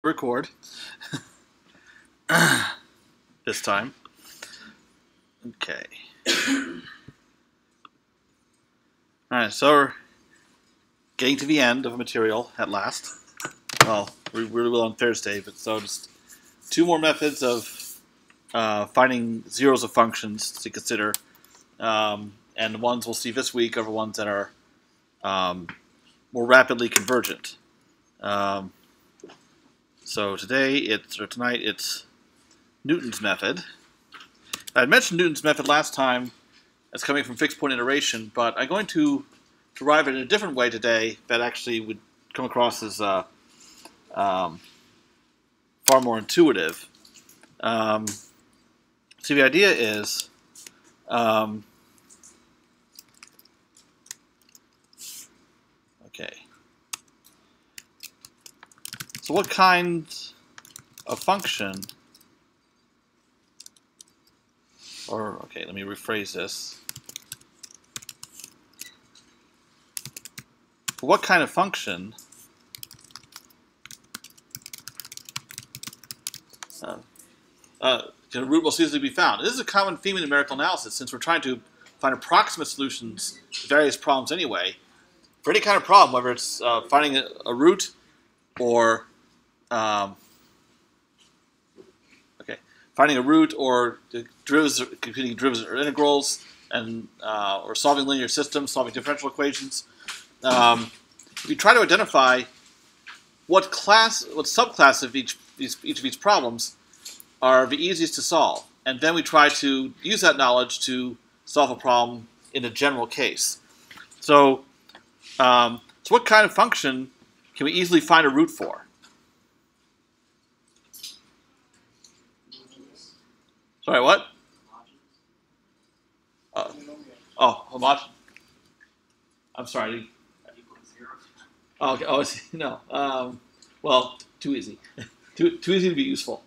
Record this time. Okay. Alright, so we're getting to the end of a material at last. Well, we really will on Thursday, but so just two more methods of finding zeros of functions to consider. And the ones we'll see this week are the ones that are more rapidly convergent. So tonight it's Newton's method. I had mentioned Newton's method last time as coming from fixed point iteration, but I'm going to derive it in a different way today that actually would come across as far more intuitive. So the idea is okay. So what kind of function, okay, let me rephrase this. For what kind of function can a root most easily be found? This is a common theme in numerical analysis, since we're trying to find approximate solutions to various problems anyway. For any kind of problem, whether it's finding a root or finding a root or computing derivatives or integrals, and or solving linear systems, solving differential equations. We try to identify what subclass of each of these problems are the easiest to solve, and then we try to use that knowledge to solve a problem in a general case. So what kind of function can we easily find a root for? Sorry, what? Homogeneous. I'm sorry. Oh, okay. Oh, no. Well, too easy. too easy to be useful.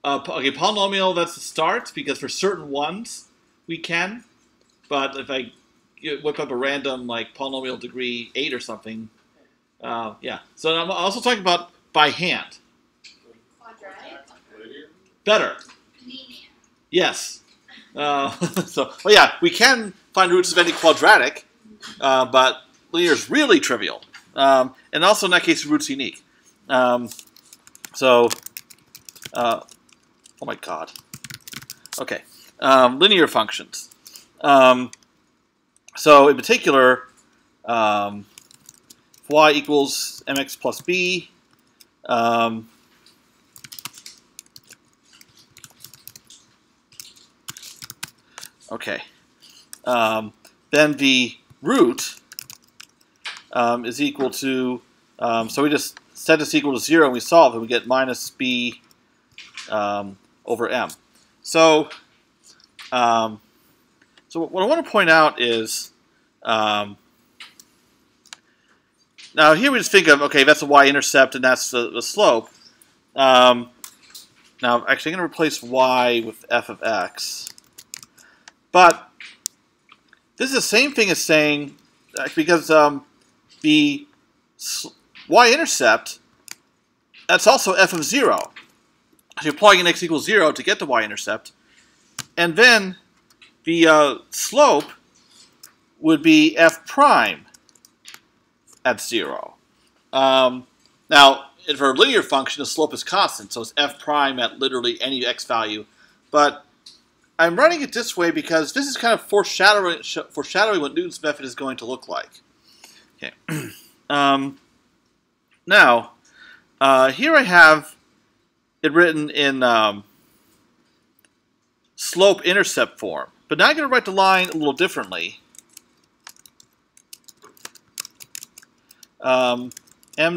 Okay, polynomial, that's the start, because for certain ones we can. But if I whip up a random, like, polynomial degree 8 or something, yeah. So I'm also talking about by hand. Quadratic? Better. Linear. Yes. Well, yeah, we can find roots of any quadratic, but linear is really trivial. And also in that case, the root's unique. Oh my god. Okay. Linear functions. So in particular, y equals mx plus b. Okay. Then the root is equal to, so we just set this equal to 0 and we solve it, we get minus b over m. So, what I want to point out is, now here we just think of, okay, that's the y-intercept and that's the slope. Now, actually, I'm going to replace y with f of x. But this is the same thing as saying, because the y-intercept, that's also f of 0. So you're plugging in x equals 0 to get the y-intercept. And then the slope would be f prime at 0. Now, for a linear function, the slope is constant, so it's f prime at literally any x value. But I'm writing it this way because this is kind of foreshadowing what Newton's method is going to look like. Okay. Now, here I have it written in slope-intercept form. But now I'm going to write the line a little differently. M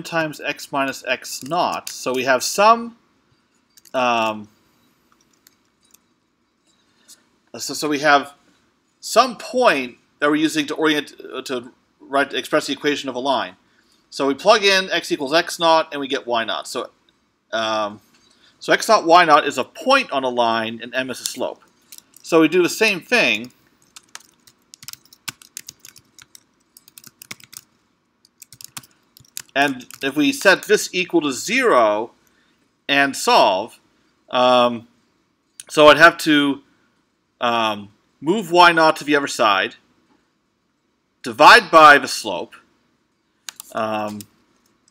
times x minus x naught. So we have some... So we have some point that we're using to express the equation of a line. So we plug in x equals x naught and we get y naught. So x naught y naught is a point on a line and m is a slope. So we do the same thing. and if we set this equal to 0 and solve, so I'd have to move y0 to the other side, divide by the slope, and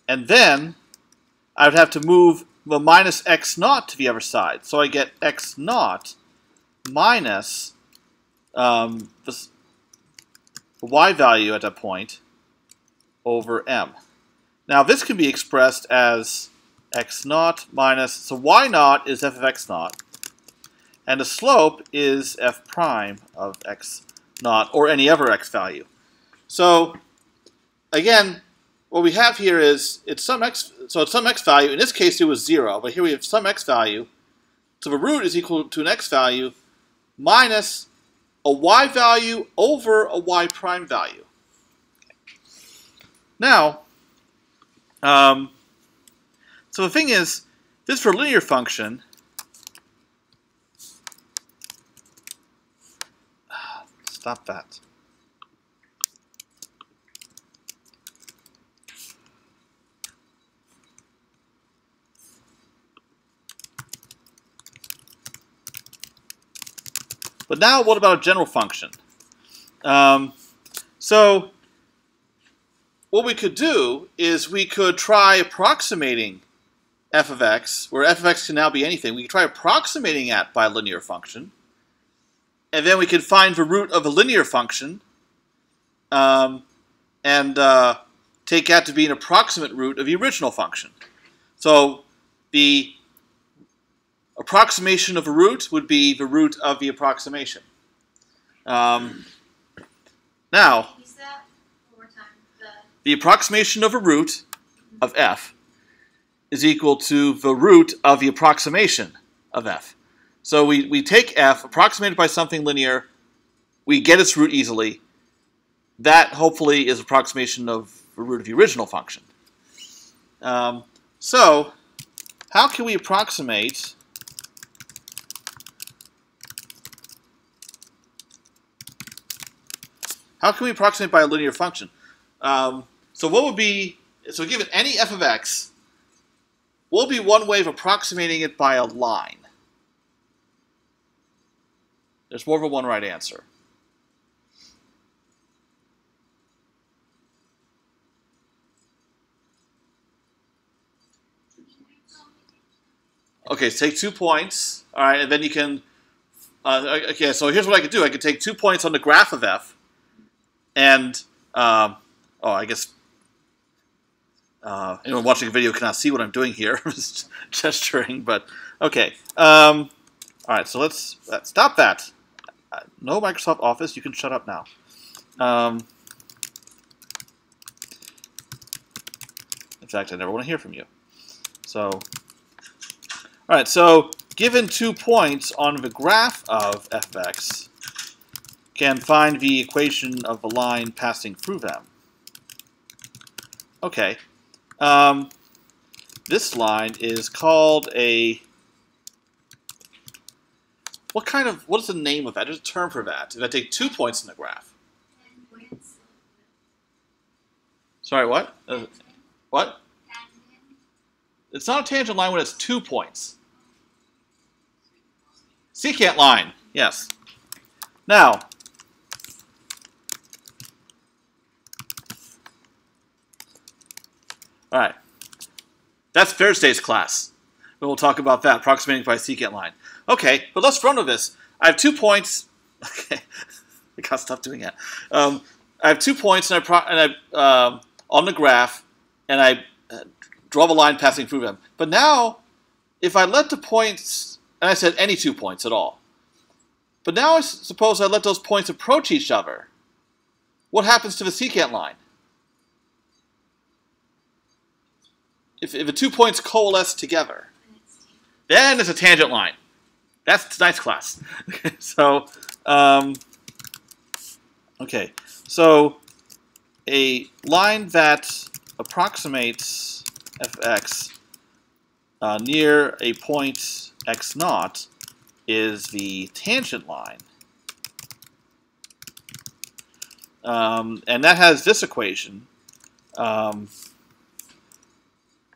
then I would have to move the minus x0 to the other side. So I get x0 minus the y value at that point over m. Now this can be expressed as x0 minus, so y0 is f of x0, and the slope is f prime of x0, or any other x value. So again, what we have here is it's some x, so it's some x value. In this case it was 0, but here we have some x value. So the root is equal to an x value minus a y value over a y prime value. Now, so the thing is, this for a linear function, stop that. But now what about a general function? So what we could do is we could try approximating f of x, where f of x can now be anything. We could try approximating it by a linear function, and then we could find the root of a linear function and take that to be an approximate root of the original function. So the approximation of a root would be the root of the approximation. Now, the approximation of a root of f is equal to the root of the approximation of f. So we take f, approximated by something linear, we get its root easily. That, hopefully, is approximation of the root of the original function. So, how can we approximate by a linear function? So what would be, so given any f of x, what would be one way of approximating it by a line? There's more than one right answer. Okay, so take 2 points, all right, and then you can, okay, so here's what I could do. I could take 2 points on the graph of f, and, oh, I guess anyone watching the video cannot see what I'm doing here. I'm just gesturing, but, okay. All right, so let's stop that. No Microsoft Office, you can shut up now. In fact, I never want to hear from you. So, all right, so given 2 points on the graph of f of x, can find the equation of the line passing through them. Okay, this line is called a, what is the name of that? There's a term for that. If I take 2 points in the graph. Sorry, what? What? It's not a tangent line when it's 2 points. Secant line, yes. Now, all right, that's Thursday's class. We'll talk about that, approximating by secant line. Okay, but let's run with this. I have 2 points. Okay, I gotta stop doing that. I have 2 points, and I on the graph, and I draw the line passing through them. But now, if I let the points, and I said any 2 points at all, but now I suppose I let those points approach each other. What happens to the secant line? If the 2 points coalesce together, then it's a tangent line. That's tonight's class. So, okay. So, a line that approximates fx near a point x naught is the tangent line. And that has this equation.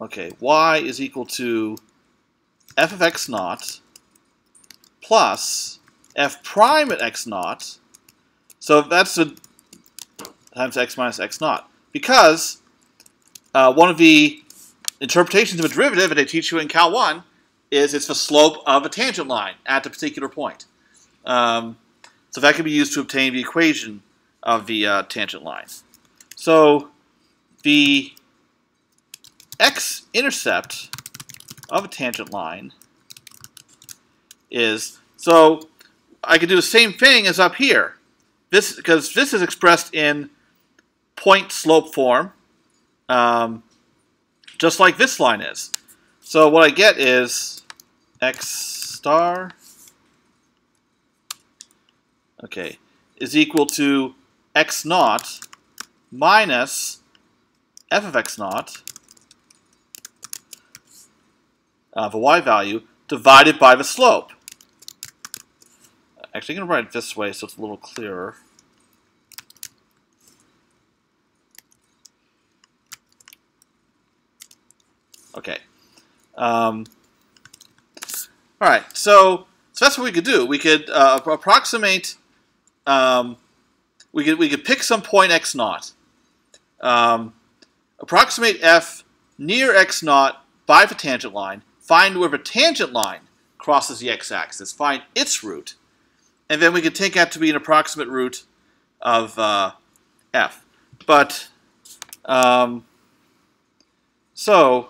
Okay, y is equal to f of x naught plus f prime at x naught. So that's the times x minus x naught. Because one of the interpretations of a derivative that they teach you in Cal 1 is it's the slope of a tangent line at a particular point. So that can be used to obtain the equation of the tangent line. So the x-intercept of a tangent line is, so I could do the same thing as up here. This, because this is expressed in point slope form, just like this line is. So what I get is x star, okay, is equal to x naught minus f of x naught, the y value, divided by the slope. Actually, I'm going to write it this way so it's a little clearer. Okay. All right. So that's what we could do. We could approximate. We could pick some point x naught. Approximate f near x naught by the tangent line. Find where the tangent line crosses the x-axis. Find its root, and then we could take that to be an approximate root of f. But so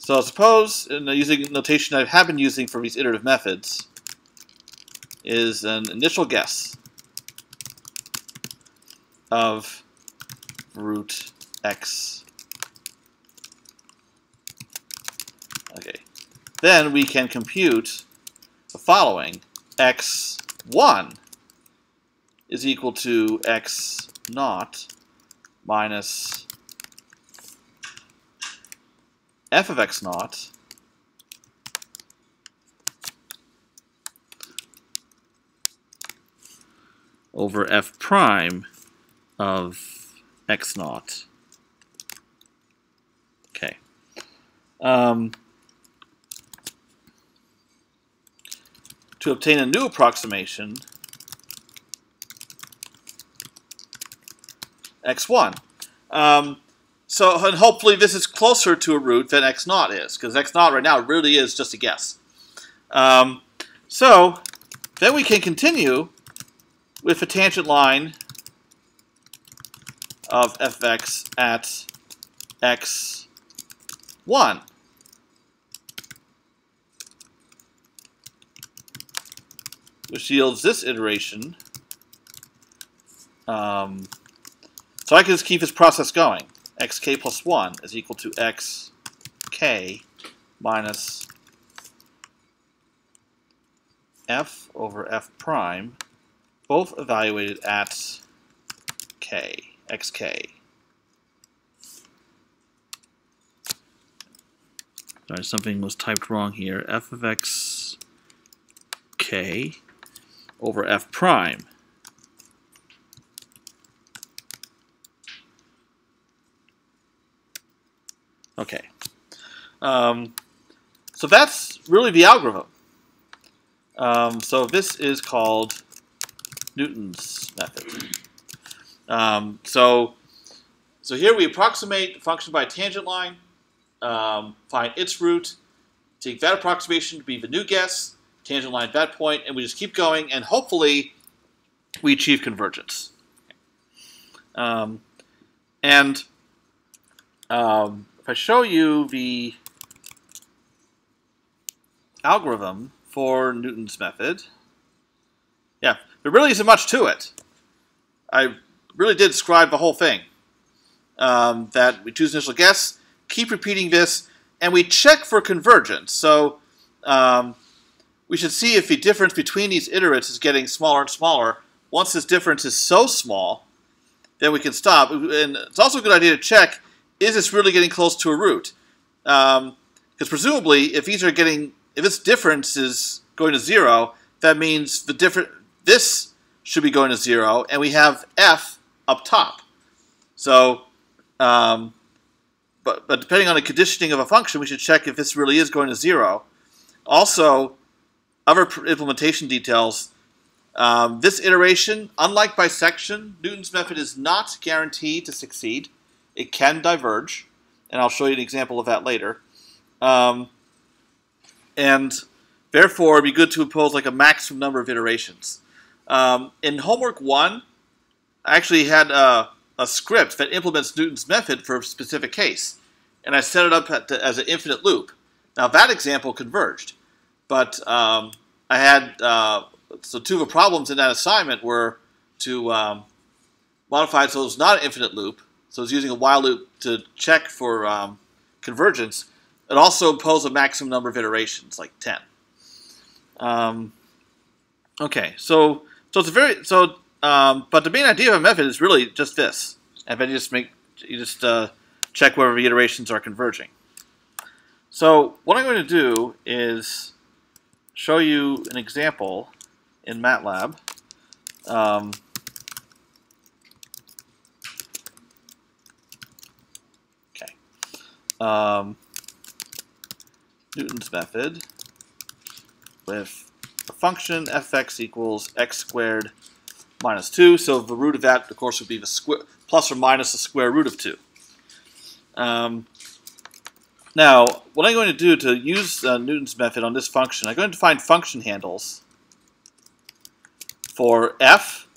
suppose, using notation I have been using for these iterative methods, is an initial guess of root x. Okay. Then we can compute the following. x1 is equal to x naught minus f of x naught over f prime of x naught. Okay. To obtain a new approximation, x1. So, and hopefully this is closer to a root than x naught is, because x naught right now really is just a guess. So, then we can continue with the tangent line of fx at x1. Which yields this iteration. So I can just keep this process going. Xk plus 1 is equal to xk minus f over f prime, both evaluated at xk. Sorry, something was typed wrong here. F of xk over f prime. Okay. So that's really the algorithm. So this is called Newton's method. So here we approximate the function by a tangent line, find its root, take that approximation to be the new guess, tangent line at that point, and we just keep going, and hopefully we achieve convergence. If I show you the algorithm for Newton's method, yeah, there really isn't much to it. I really did describe the whole thing. That we choose initial guess, keep repeating this, and we check for convergence. So we should see if the difference between these iterates is getting smaller and smaller. Once this difference is so small, then we can stop. And it's also a good idea to check, is this really getting close to a root? Because presumably, if this difference is going to 0, that means this should be going to 0, and we have f up top. So But depending on the conditioning of a function, we should check if this really is going to 0. Also, other implementation details. This iteration, unlike bisection, Newton's method is not guaranteed to succeed. It can diverge, and I'll show you an example of that later. And therefore, it'd be good to impose like a maximum number of iterations. In homework 1, I actually had a script that implements Newton's method for a specific case, and I set it up as an infinite loop. Now that example converged, but I had so two of the problems in that assignment were to modify it so it was not an infinite loop, so it's using a while loop to check for convergence. It also imposed a maximum number of iterations, like 10. Okay, so it's a very but the main idea of a method is really just this, and then you just check whether the iterations are converging. So what I'm going to do is show you an example in Matlab. Newton's method with a function fx equals x squared minus 2. So the root of that, of course, would be the square plus or minus the square root of 2. Now, what I'm going to do to use Newton's method on this function, I'm going to find function handles for f.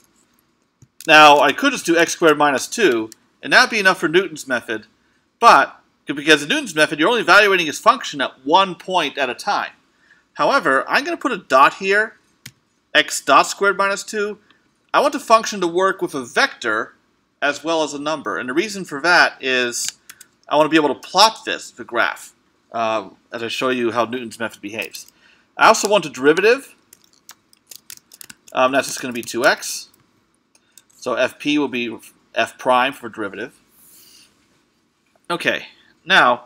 Now, I could just do x squared minus 2, and that would be enough for Newton's method, but because in Newton's method, you're only evaluating his function at one point at a time. However, I'm going to put a dot here, x dot squared minus 2. I want the function to work with a vector as well as a number. And the reason for that is I want to be able to plot the graph, as I show you how Newton's method behaves. I also want a derivative. That's just going to be 2x. So fp will be f prime for derivative. Okay. Now,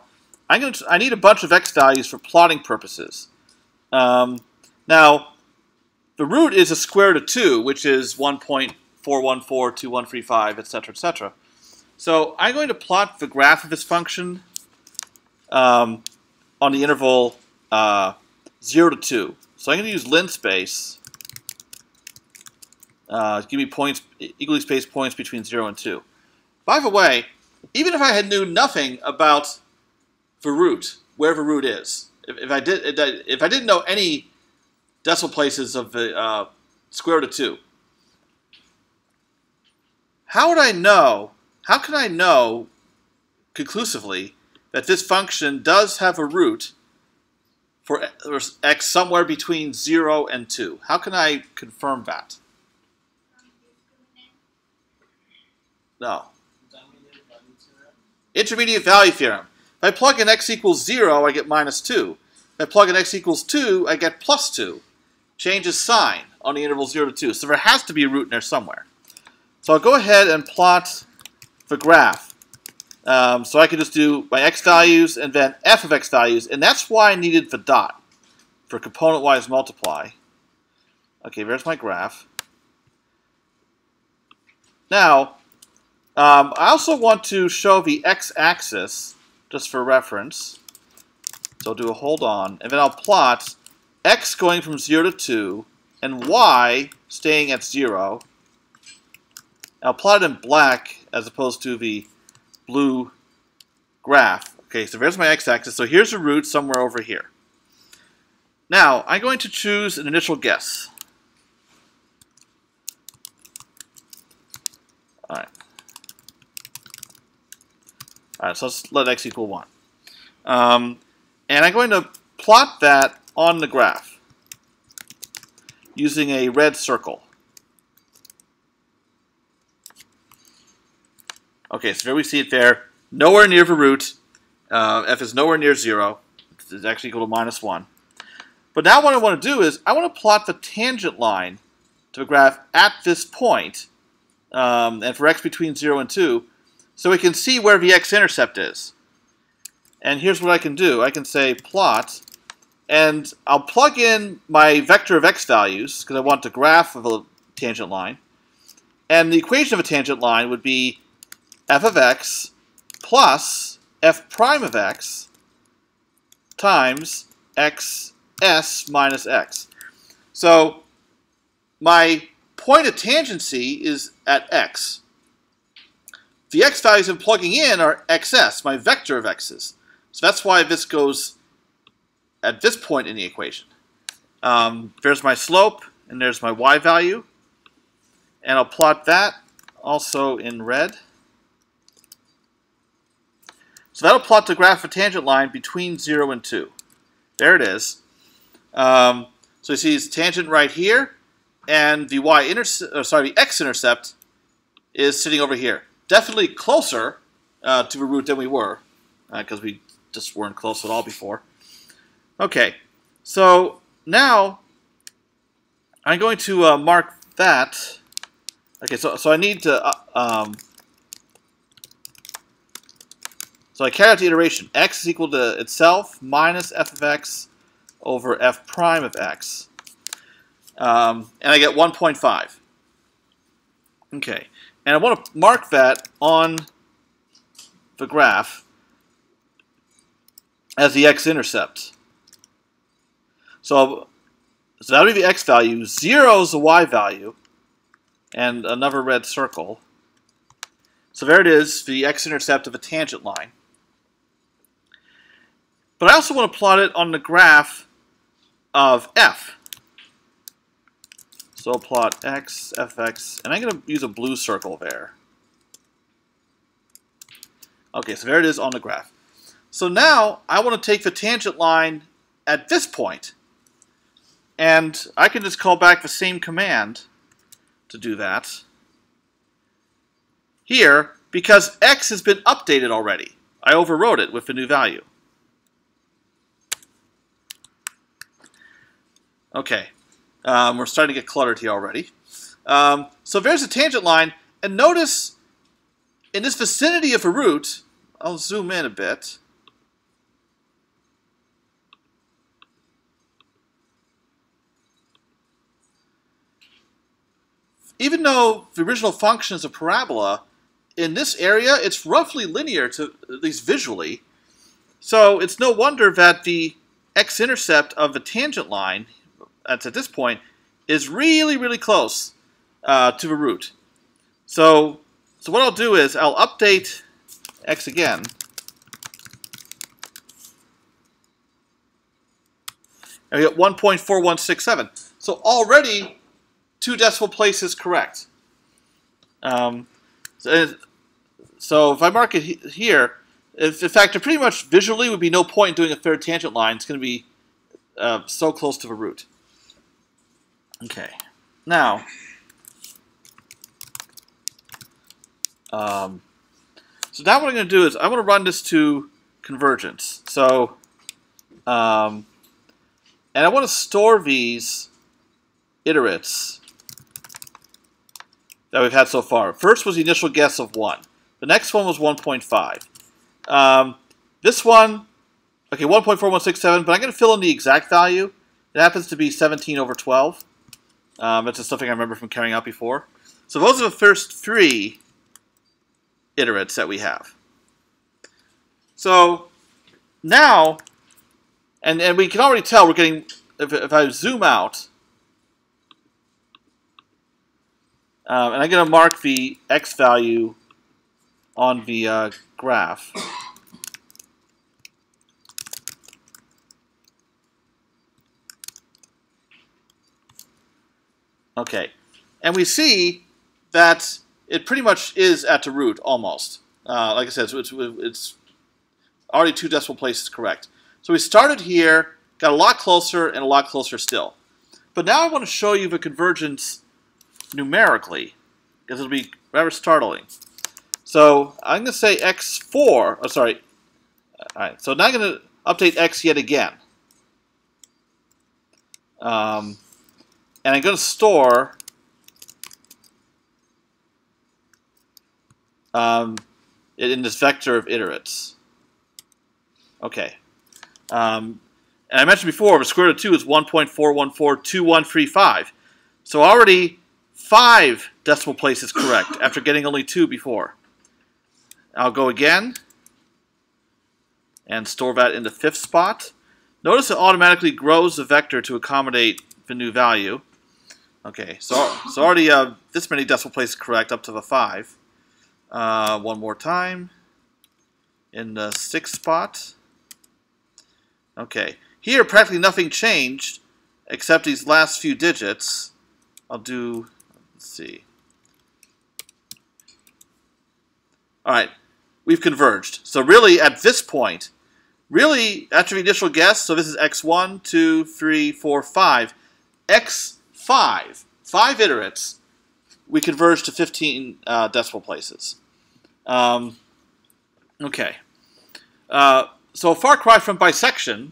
I need a bunch of x values for plotting purposes. Now, the root is a square root of 2, which is 1.4142135, etc., etc. So I'm going to plot the graph of this function on the interval 0 to 2. So I'm going to use linspace. Give me points, equally spaced points between 0 and 2. By the way, even if I had knew nothing about the root, where the root is, if I didn't know any decimal places of the square root of 2, how would I know? How can I know conclusively that this function does have a root for x somewhere between 0 and 2? How can I confirm that? No. Intermediate value theorem. If I plug in x equals 0, I get minus 2. If I plug in x equals 2, I get plus 2. Changes sign on the interval 0 to 2. So there has to be a root in there somewhere. So I'll go ahead and plot the graph. So I can just do my x values and then f of x values. And that's why I needed the dot for component-wise multiply. Okay, there's my graph. Now, I also want to show the x-axis, just for reference. So I'll do a hold on, and then I'll plot x going from 0 to 2, and y staying at 0. I'll plot it in black as opposed to the blue graph. Okay, so there's my x-axis. So here's a root somewhere over here. Now, I'm going to choose an initial guess. All right. Alright, so let's let x equal 1. And I'm going to plot that on the graph using a red circle. Okay, so there we see it there. Nowhere near the root. F is nowhere near 0. It's actually equal to minus 1. But now what I want to do is I want to plot the tangent line to the graph at this point, and for x between 0 and 2, so we can see where the x-intercept is. And here's what I can do. I can say plot, and I'll plug in my vector of x values, because I want the graph of a tangent line. And the equation of a tangent line would be f of x plus f prime of x times xs minus x. So my point of tangency is at x. The x values I'm plugging in are xs, my vector of x's. So that's why this goes at this point in the equation. There's my slope, and there's my y value. And I'll plot that also in red. So that'll plot the graph of a tangent line between 0 and 2. There it is. So you see it's tangent right here, and the the x-intercept is sitting over here. Definitely closer to the root than we were, because we just weren't close at all before. Okay, so now I'm going to mark that. Okay, so I need to so I carry out the iteration. X is equal to itself minus f of x over f prime of x. And I get 1.5. Okay, and I want to mark that on the graph as the x-intercept. So that'll be the x value. 0 is the y value. And another red circle. So there it is, the x-intercept of a tangent line. But I also want to plot it on the graph of f. So I'll plot x, fx, and I'm going to use a blue circle there. Okay, so there it is on the graph. So now I want to take the tangent line at this point, and I can just call back the same command to do that here, because x has been updated already. I overwrote it with the new value. Okay, we're starting to get cluttered here already. So there's a tangent line, and notice in this vicinity of a root, I'll zoom in a bit. Even though the original function is a parabola, in this area it's roughly linear, to at least visually. So it's no wonder that the x-intercept of the tangent line, that's at this point, is really, really close to the root. So what I'll do is I'll update x again. And we get 1.4167. So already 2 decimal places correct. So if I mark it here, in fact, there pretty much visually would be no point in doing a third tangent line. It's going to be so close to the root. Okay, now so now what I'm going to do is I want to run this to convergence. So and I want to store these iterates that we've had so far. First was the initial guess of 1. The next one was 1.5. This one, okay, 1.4167, but I'm going to fill in the exact value. It happens to be 17 over 12. That's just something I remember from carrying out before. So those are the first 3 iterates that we have. So now, and we can already tell we're getting, if I zoom out, and I'm going to mark the x value on the graph. Okay, and we see that it pretty much is at the root, almost. Like I said, so it's already 2 decimal places correct. So we started here, got a lot closer, and a lot closer still. But now I want to show you the convergence numerically, because it'll be rather startling. So I'm going to say x4, oh sorry, alright, so now I'm going to update x yet again. And I'm going to store it in this vector of iterates. Okay. And I mentioned before, the square root of 2 is 1.4142135. So already 5 decimal places correct after getting only 2 before. I'll go again. and store that in the fifth spot. Notice it automatically grows the vector to accommodate the new value. Okay, so already this many decimal places correct up to the 5. One more time in the sixth spot. Okay, here practically nothing changed except these last few digits. I'll do, let's see. All right, we've converged. So really at this point, really after the initial guess, so this is x1, 2, 3, 4, 5, x5, 5 iterates, we converge to 15 decimal places. Okay. So a far cry from bisection,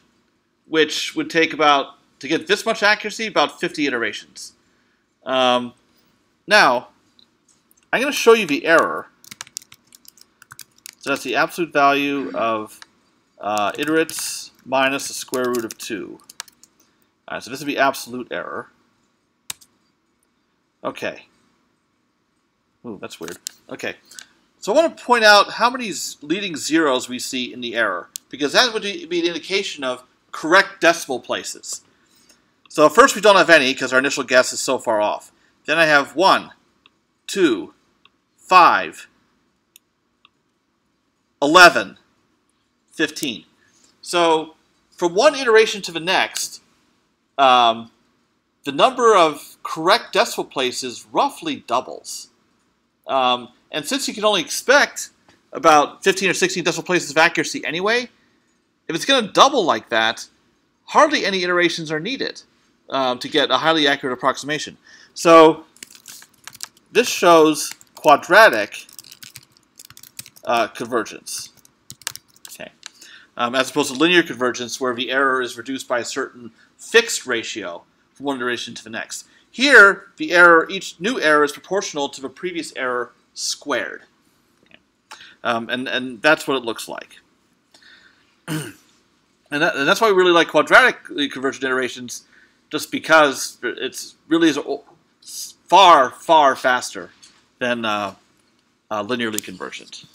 which would take about, to get this much accuracy, about 50 iterations. Now, I'm going to show you the error. So that's the absolute value of iterates minus the square root of 2. All right, so this would be absolute error. Okay. Ooh, that's weird. Okay. So I want to point out how many leading zeros we see in the error, because that would be an indication of correct decimal places. So first we don't have any because our initial guess is so far off. Then I have 1, 2, 5, 11, 15. So from one iteration to the next, the number of correct decimal places roughly doubles. And since you can only expect about 15 or 16 decimal places of accuracy anyway, if it's going to double like that, hardly any iterations are needed to get a highly accurate approximation. So this shows quadratic convergence, okay, as opposed to linear convergence, where the error is reduced by a certain fixed ratio from one iteration to the next. Here, the error, each new error is proportional to the previous error squared, okay. And that's what it looks like. And that's why we really like quadratically convergent iterations, just because it's really is far, far faster than linearly convergent.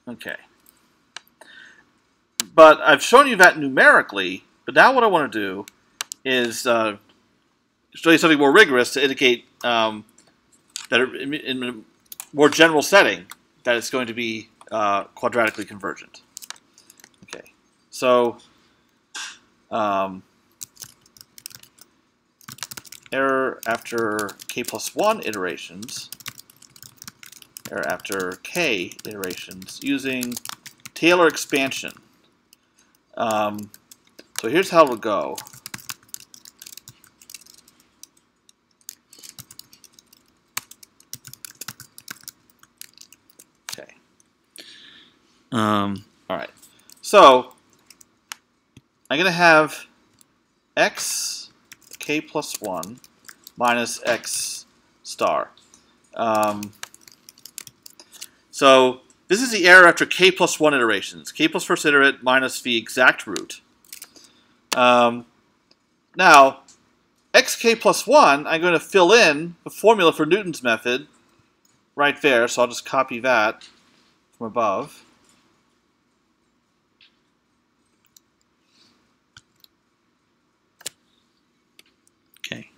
Okay. But I've shown you that numerically, but now what I want to do is show you something more rigorous to indicate that in a more general setting that it's going to be quadratically convergent. Okay, so error after k plus 1 iterations, error after k iterations using Taylor expansion. So here's how it'll go. Okay. All right. So I'm going to have x k plus 1 minus x star. So this is the error after k plus 1 iterations. K plus first iterate minus the exact root. Now, xk plus 1, I'm going to fill in the formula for Newton's method right there. So I'll just copy that from above. Okay.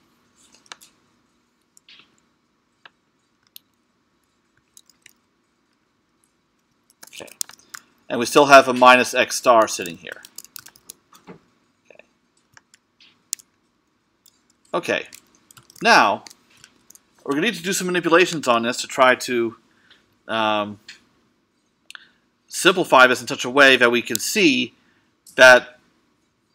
Okay. And we still have a minus x star sitting here. Okay, now we're going to need to do some manipulations on this to try to simplify this in such a way that we can see that,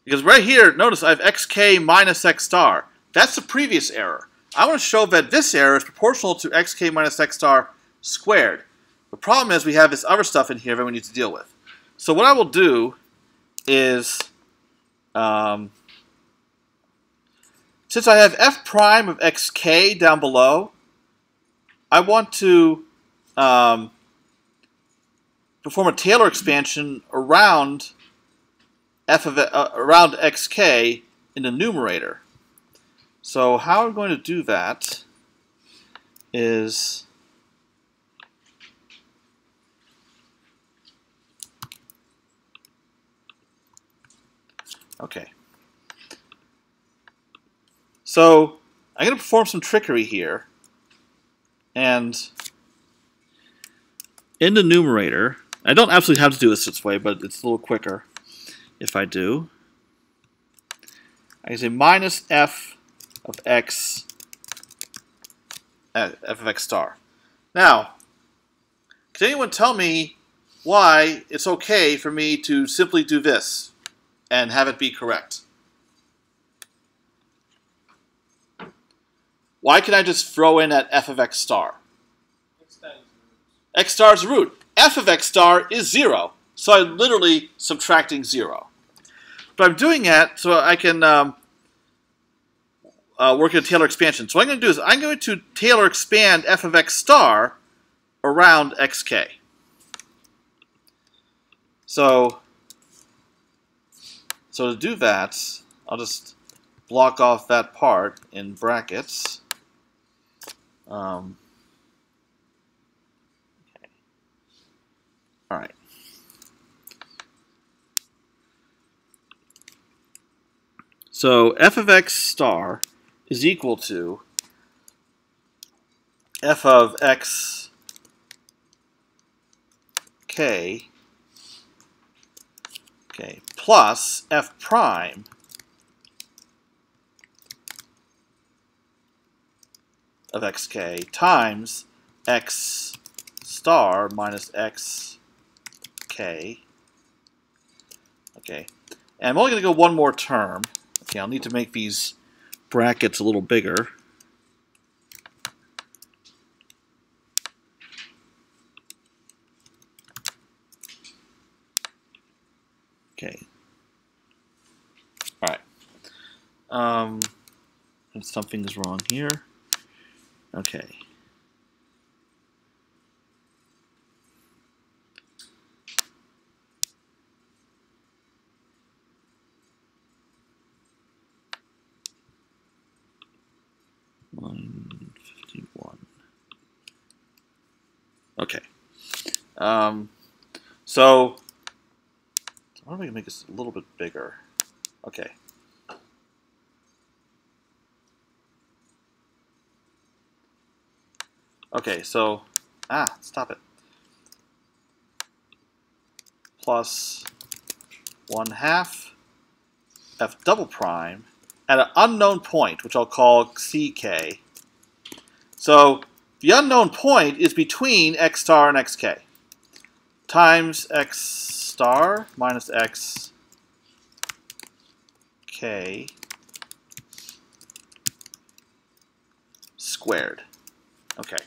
because right here, notice I have xk minus x star. That's the previous error. I want to show that this error is proportional to xk minus x star squared. The problem is we have this other stuff in here that we need to deal with. So what I will do is, since I have f prime of xk down below, I want to perform a Taylor expansion around around xk in the numerator. So how I'm going to do that is Okay. So I'm going to perform some trickery here. And in the numerator, I don't absolutely have to do this way, but it's a little quicker if I do. I can say minus f of x star. Now, can anyone tell me why it's okay for me to simply do this and have it be correct? Why can I just throw in at f of x star? X star is the root. F of x star is 0. So I'm literally subtracting 0. But I'm doing that so I can work in a Taylor expansion. So what I'm going to do is I'm going to Taylor expand f of x star around xk. So to do that, I'll just block off that part in brackets. Okay. All right. So f of x star is equal to f of x k plus f prime of xk times x star minus xk. Okay, and I'm only going to go one more term. Okay, I'll need to make these brackets a little bigger. Okay. All right. And something is wrong here. Okay. $151. Okay. So why don't we make this a little bit bigger? Okay. Okay, so stop it. Plus 1/2 f double prime at an unknown point, which I'll call ck. So the unknown point is between x star and xk, times x star minus x k squared. Okay.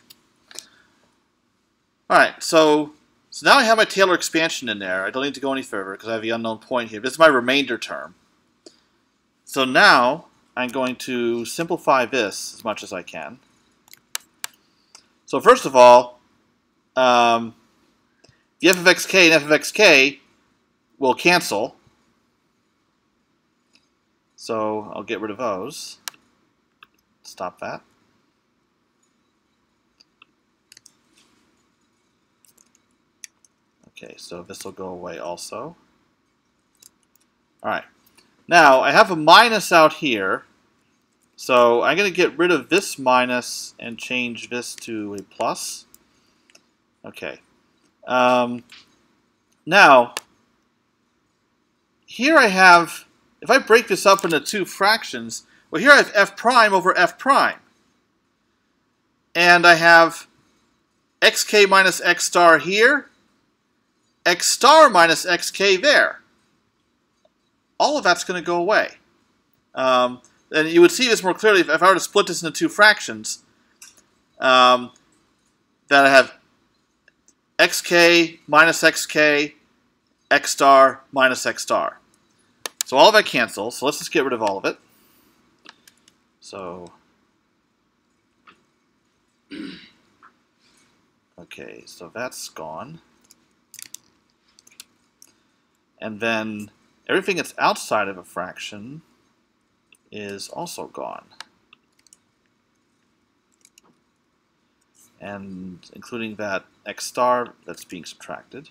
All right, so now I have my Taylor expansion in there. I don't need to go any further because I have the unknown point here. This is my remainder term. So now I'm going to simplify this as much as I can. So first of all, the f of xk and f of xk will cancel. So I'll get rid of those. Stop that. Okay, so this will go away also. All right. Now, I have a minus out here, so I'm going to get rid of this minus and change this to a plus. Okay. Now, here I have, if I break this up into two fractions, well, here I have f prime over f prime. And I have xk minus x star here, x star minus xk there. All of that's going to go away. And you would see this more clearly if I were to split this into two fractions. That I have xk minus xk, x star minus x star. So all of that cancels. So let's just get rid of all of it. So, okay, so that's gone. And then everything that's outside of a fraction is also gone. And including that x star that's being subtracted.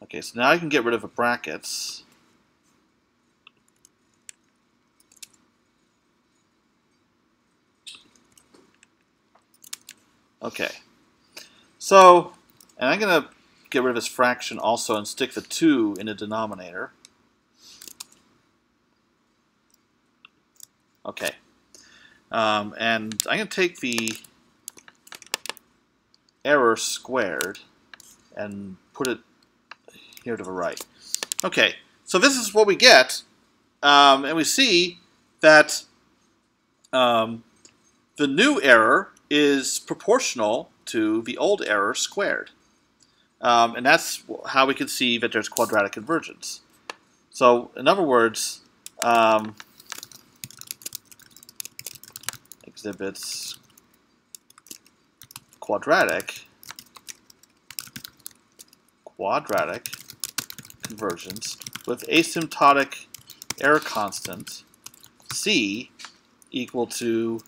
Okay, so now I can get rid of the brackets. Okay. So, and I'm going to get rid of this fraction also and stick the 2 in the denominator. Okay. And I'm going to take the error squared and put it here to the right. Okay, so this is what we get. And we see that the new error is proportional to the old error squared. And that's how we can see that there's quadratic convergence. So, in other words, exhibits quadratic convergence with asymptotic error constant C equal to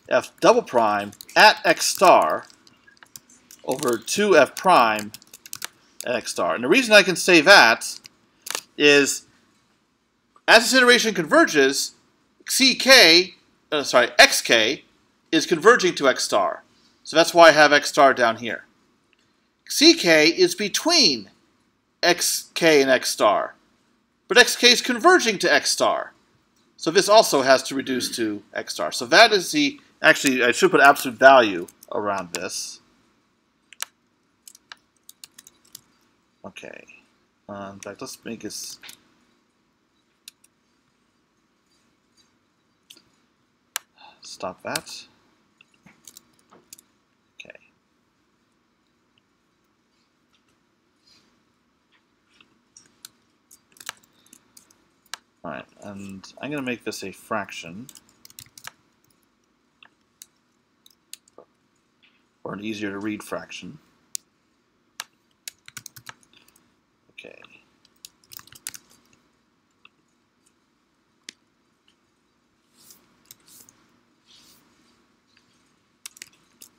f double prime at x star over 2f prime at x star. And the reason I can say that is as this iteration converges, xk is converging to x star. So that's why I have x star down here. Ck is between xk and x star, but xk is converging to x star. So this also has to reduce to x star. So that is the, actually I should put absolute value around this. Okay, in fact let's make this, stop that. Okay. Alright, and I'm going to make this a fraction, or an easier to read fraction. Okay.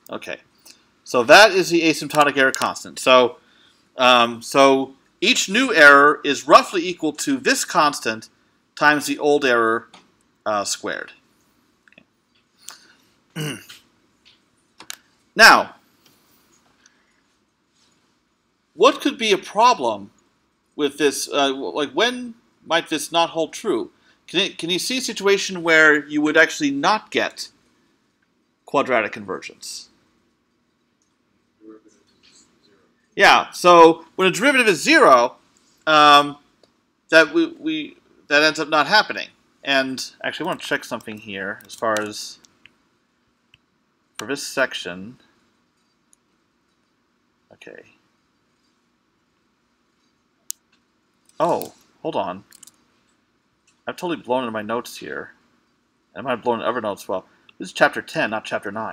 Okay, so that is the asymptotic error constant. So, so each new error is roughly equal to this constant times the old error squared. Okay. Now, what could be a problem with this? Like, when might this not hold true? Can you see a situation where you would actually not get quadratic convergence? Yeah, so when a derivative is 0, that that ends up not happening. And actually, I want to check something here as far as for this section. Okay. Oh, hold on. I've totally blown into my notes here. I might have blown in other notes as well. This is chapter 10, not chapter 9.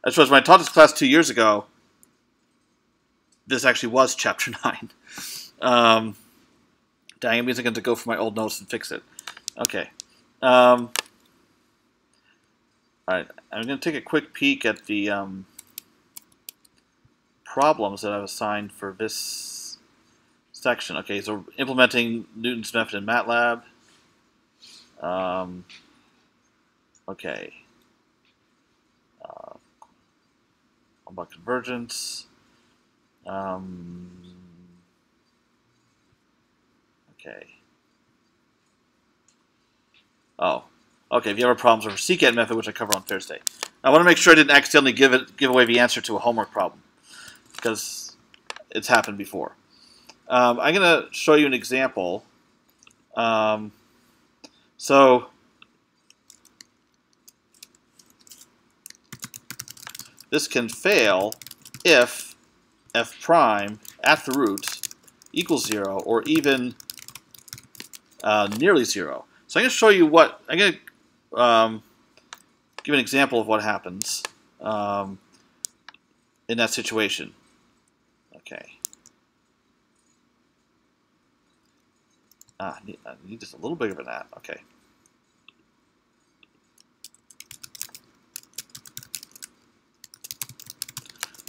I suppose when I taught this class 2 years ago, this actually was chapter 9. Dang, it means I'm going to go for my old notes and fix it. Okay. Alright, I'm going to take a quick peek at the problems that I've assigned for this section. Okay, so implementing Newton's method in Matlab. Okay. About convergence. Okay. Oh. Okay, if you have problems with our secant method, which I cover on Thursday. I want to make sure I didn't accidentally give away the answer to a homework problem, because it's happened before. I'm going to show you an example. So this can fail if f prime at the root equals 0 or even nearly 0. So I'm going to show you what, I'm going to give an example of what happens in that situation. Okay. I need just a little bigger than that. Okay.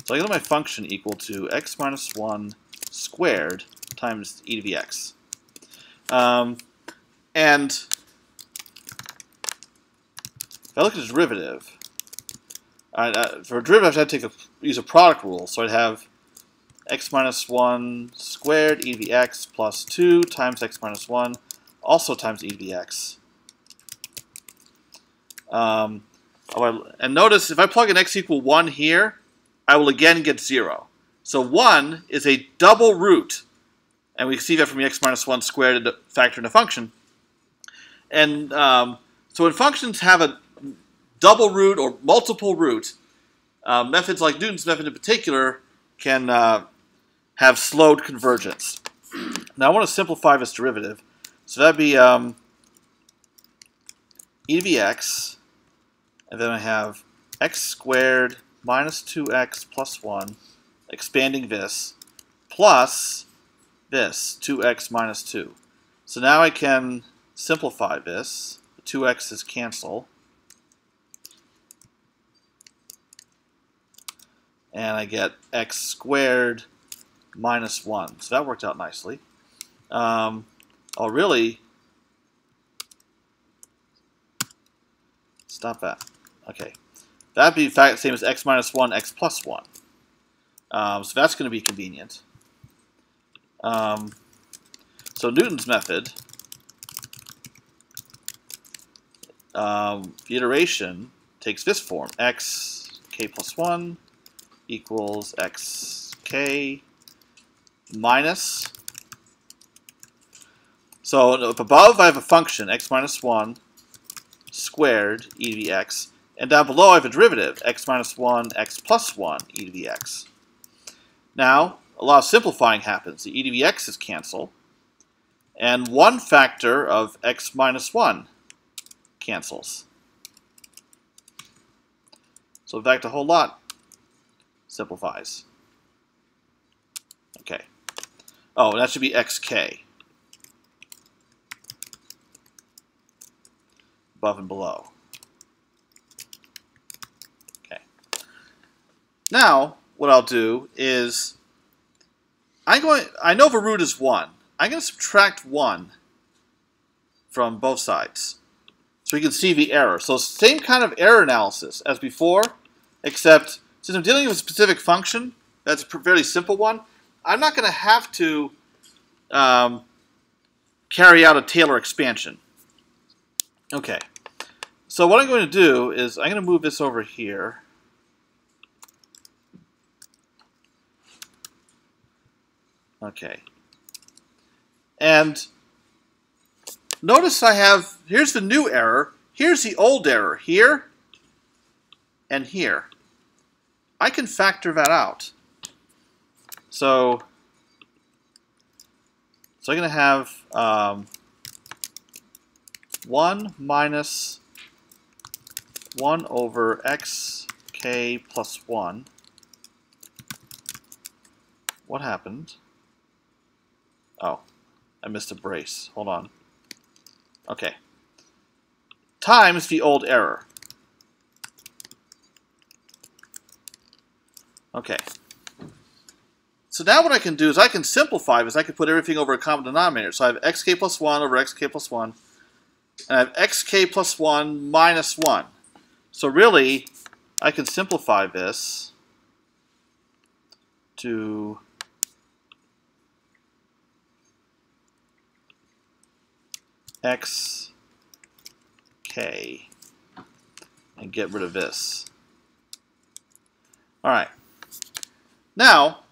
So I get my function equal to x minus 1 squared times e to the x. And if I look at the derivative, For a derivative, I have to use a product rule. So I'd have x minus 1 squared e to the x plus 2 times x minus 1, also times e to the x. And notice, if I plug in x equal 1 here, I will again get 0. So 1 is a double root. And we can see that from the x minus 1 squared factor in a function. And so when functions have a double root or multiple root, methods like Newton's method in particular can have slowed convergence. Now I want to simplify this derivative. So that'd be e to the x, and then I have x squared minus 2x plus 1, expanding this, plus this, 2x minus 2. So now I can simplify this. The 2x's cancel. And I get x squared minus 1. So that worked out nicely. I'll really stop that. Okay. That'd be the same as x minus 1, x plus 1. So that's going to be convenient. So Newton's method, the iteration takes this form. Xk plus 1 equals xk minus. So up above I have a function, x minus 1 squared e to the x. And down below I have a derivative, x minus 1, x plus 1 e to the x. Now, a lot of simplifying happens. The e to the x's cancel. And one factor of x minus 1 cancels. So in fact, a whole lot simplifies. Okay. Oh, and that should be xk. Above and below. Okay. Now, what I'll do is, I know the root is 1. I'm going to subtract 1 from both sides so we can see the error. So same kind of error analysis as before, except since I'm dealing with a specific function, that's a fairly simple one, I'm not going to have to carry out a Taylor expansion. Okay, so what I'm going to do is I'm going to move this over here. Okay. And notice I have, here's the new error, here's the old error, here and here. I can factor that out. So I'm going to have 1 minus 1 over xk plus 1. What happened? Oh, I missed a brace. Hold on. Okay. Times the old error. Okay. So now what I can do is I can simplify this. I can put everything over a common denominator. So I have xk plus 1 over xk plus 1. And I have xk plus 1 minus 1. So really, I can simplify this to xk and get rid of this. All right. Now,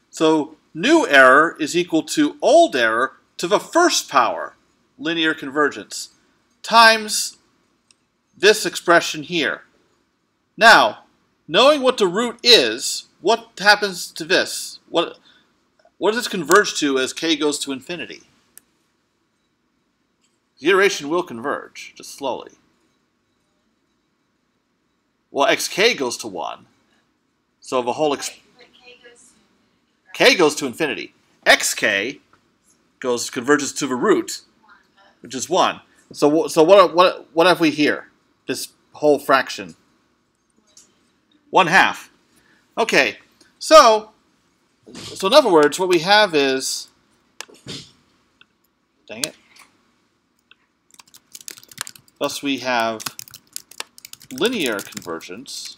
so new error is equal to old error to the first power, linear convergence, times this expression here. Now, knowing what the root is, what happens to this? What does this converge to as k goes to infinity? The iteration will converge, just slowly. Well, xk goes to 1. So the whole k goes to infinity. Xk converges to the root, which is 1. So what have we here? This whole fraction. 1/2. Okay, so in other words, what we have is, dang it. Thus we have linear convergence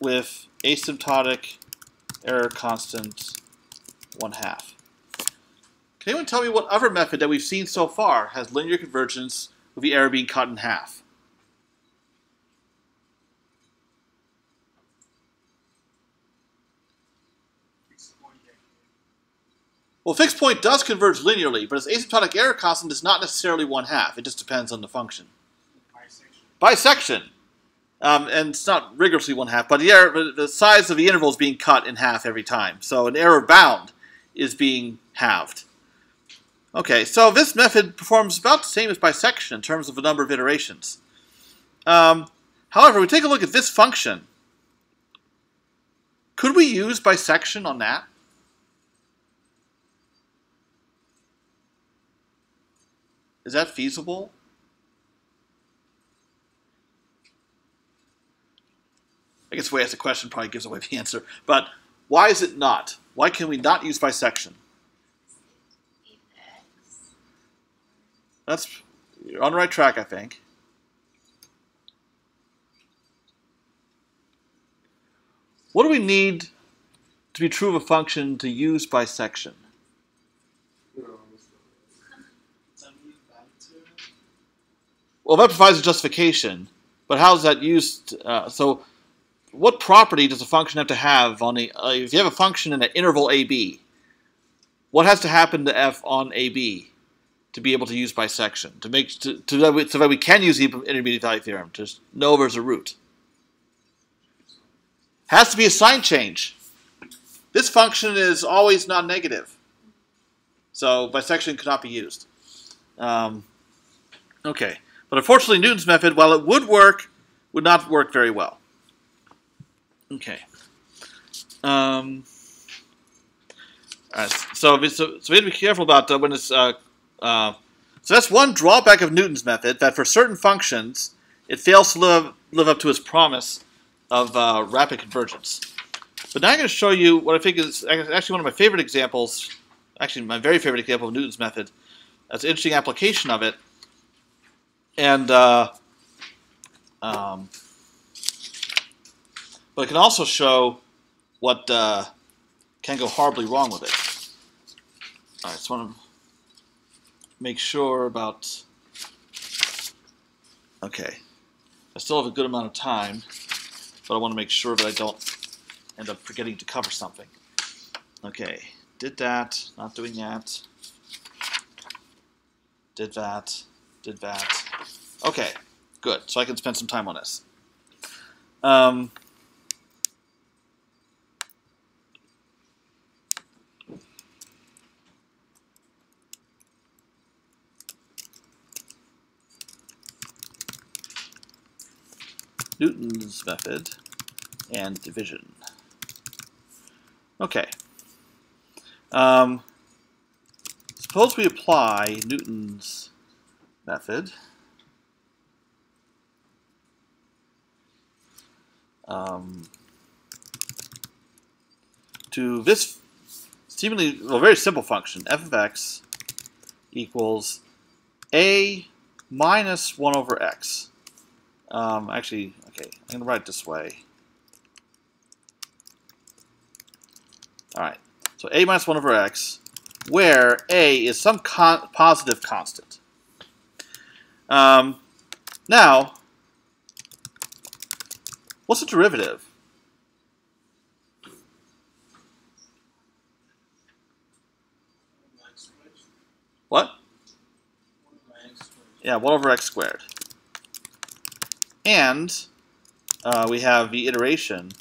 with asymptotic error constant 1/2. Can anyone tell me what other method that we've seen so far has linear convergence with the error being cut in half? Well, fixed point does converge linearly, but its asymptotic error constant is not necessarily 1/2. It just depends on the function. Bisection. And it's not rigorously 1/2, but the size of the interval is being cut in half every time. So an error bound is being halved. Okay, so this method performs about the same as bisection in terms of the number of iterations. However, we take a look at this function. Could we use bisection on that? Is that feasible? I guess the way I ask the question probably gives away the answer. But why is it not? Why can we not use bisection? You're on the right track, I think. What do we need to be true of a function to use bisection? Well, that provides a justification, but how is that used? So what property does a function have to have on if you have a function in an interval AB, what has to happen to f on AB to be able to use bisection, so that we can use the intermediate value theorem, to know there's a root? Has to be a sign change. This function is always non-negative, so bisection could not be used. Okay, but unfortunately Newton's method, while it would work, would not work very well. Okay. All right. So we have to be careful about when it's. So that's one drawback of Newton's method, that for certain functions, it fails to live up to its promise of rapid convergence. But now I'm going to show you what I think is actually one of my favorite examples, actually my very favorite example of Newton's method. That's an interesting application of it. And but it can also show what can go horribly wrong with it. All right, so I want to make sure about. Okay, I still have a good amount of time, but I want to make sure that I don't end up forgetting to cover something. Okay, did that, not doing that. Did that, did that. Okay, good. So I can spend some time on this. Newton's method and division. Okay. Suppose we apply Newton's method to this seemingly very simple function, f of x equals a minus 1 over x. Actually, okay, I'm going to write it this way. All right, so a minus 1 over x, where a is some positive constant. Now, what's the derivative? What? Yeah, 1 over x squared. And we have the iteration.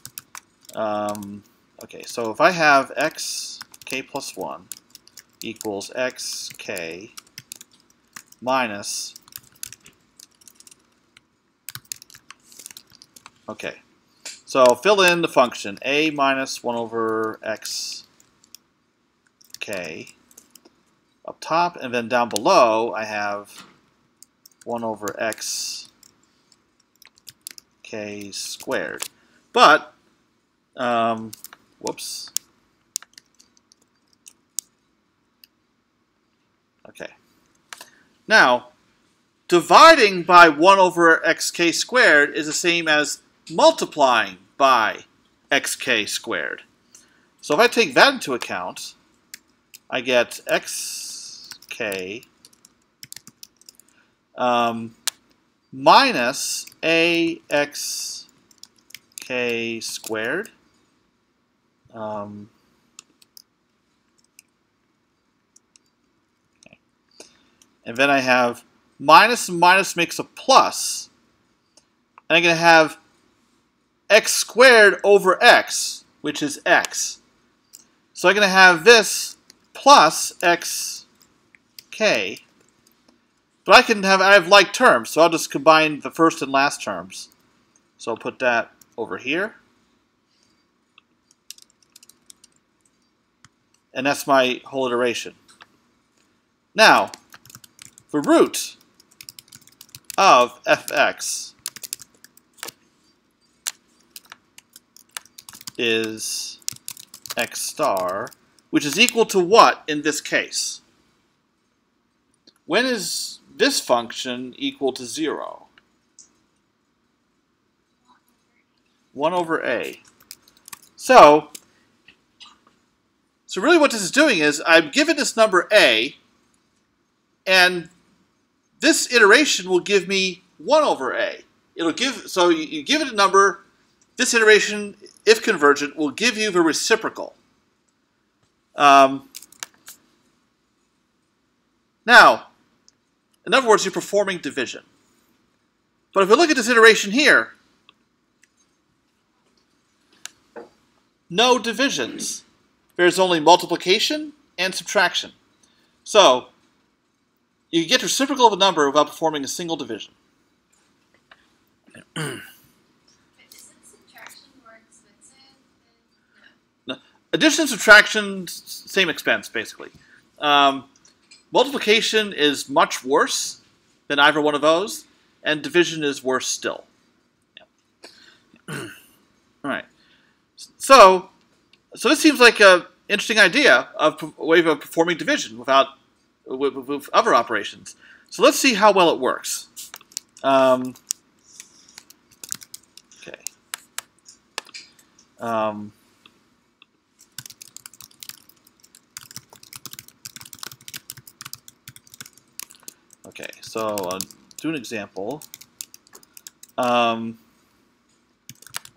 Okay, so if I have xk plus 1 equals xk minus, okay, so fill in the function a minus 1 over xk up top, and then down below I have 1 over x k squared. But, whoops. Okay. Now, dividing by 1 over xk squared is the same as multiplying by xk squared. So if I take that into account, I get xk minus axk squared. And then I have minus and minus makes a plus. And I'm going to have x squared over x, which is x. So I'm going to have this plus xk. But I have like terms, so I'll just combine the first and last terms. So I'll put that over here. And that's my whole iteration. Now, the root of fx is x star, which is equal to what in this case? When is this function equal to 0? 1 over a. So really what this is doing is I'm given this number a, and this iteration will give me 1 over a. So you give it a number, this iteration, if convergent, will give you the reciprocal. Now, in other words, you're performing division. But if we look at this iteration here, no divisions. There's only multiplication and subtraction. So you get the reciprocal of a number without performing a single division. But isn't subtraction more expensive than... No. Addition and subtraction, same expense, basically. Multiplication is much worse than either one of those, and division is worse still. Yeah. All right. So this seems like an interesting idea of a way of performing division with other operations. So let's see how well it works. Okay. Okay, so I'll do an example. I'm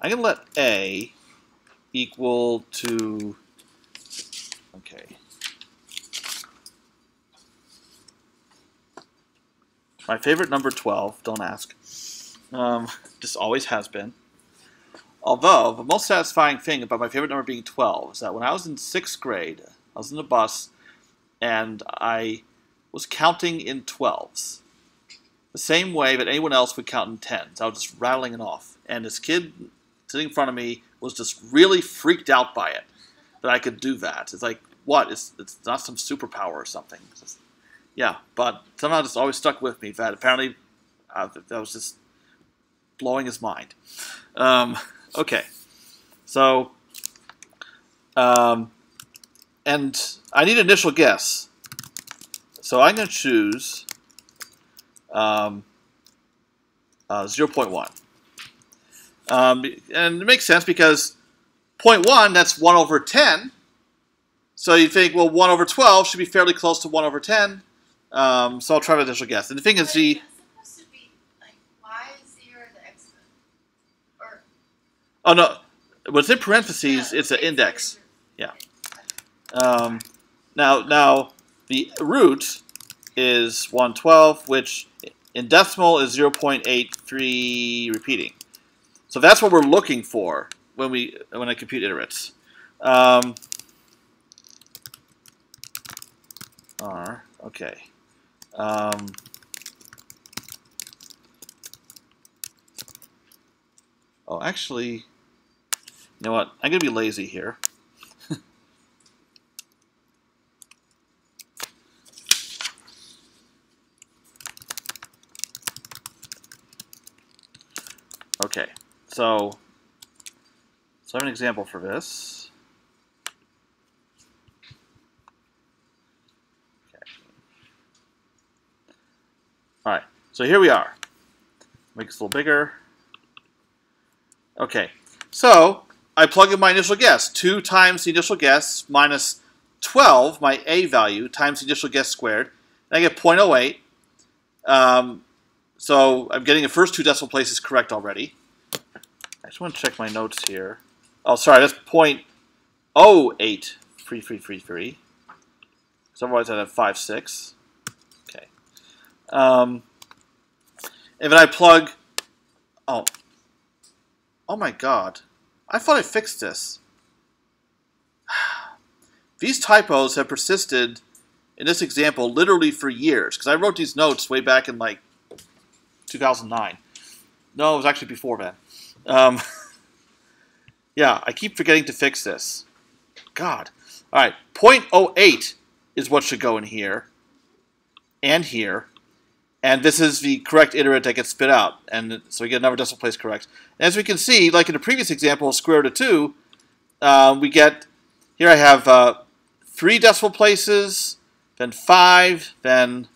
going to let a equal to, okay, my favorite number 12, don't ask. Just always has been. Although, the most satisfying thing about my favorite number being 12 is that when I was in 6th grade, I was in a bus, and I was counting in 12s. The same way that anyone else would count in 10s. I was just rattling it off. And this kid sitting in front of me was just really freaked out by it, that I could do that. It's like, what? It's not some superpower or something. Just, yeah, but somehow it's always stuck with me that apparently that was just blowing his mind. Okay, so, and I need an initial guess. So I'm going to choose 0.1. And it makes sense because 0.1, that's 1 over 10. So you think, well, 1 over 12 should be fairly close to 1 over 10. So I'll try the initial guess. And the thing is, It's supposed to be like y is 0 the exponent. Or... Oh, no. What's in parentheses, it's an index. Yeah. Now, the root is 112, which in decimal is 0.83 repeating. So that's what we're looking for when I compute iterates. Okay. Oh, actually, you know what? I'm going to be lazy here. Okay, so I have an example for this. Okay. All right. So here we are. Make this a little bigger. Okay, so I plug in my initial guess. 2 times the initial guess minus 12, my A value, times the initial guess squared. And I get 0.08. So I'm getting the first 2 decimal places correct already. I just want to check my notes here. Oh, sorry, that's 0.083333. So otherwise I'd have 5.6. Okay. And then I plug... Oh my god. I thought I fixed this. These typos have persisted in this example literally for years, because I wrote these notes way back in like 2009. No, it was actually before then. Yeah, I keep forgetting to fix this. God. Alright, 0.08 is what should go in here. And here. And this is the correct iterate that gets spit out. And so we get another decimal place correct. And as we can see, like in the previous example, square root of 2, we get, here I have 3 decimal places, then 5, then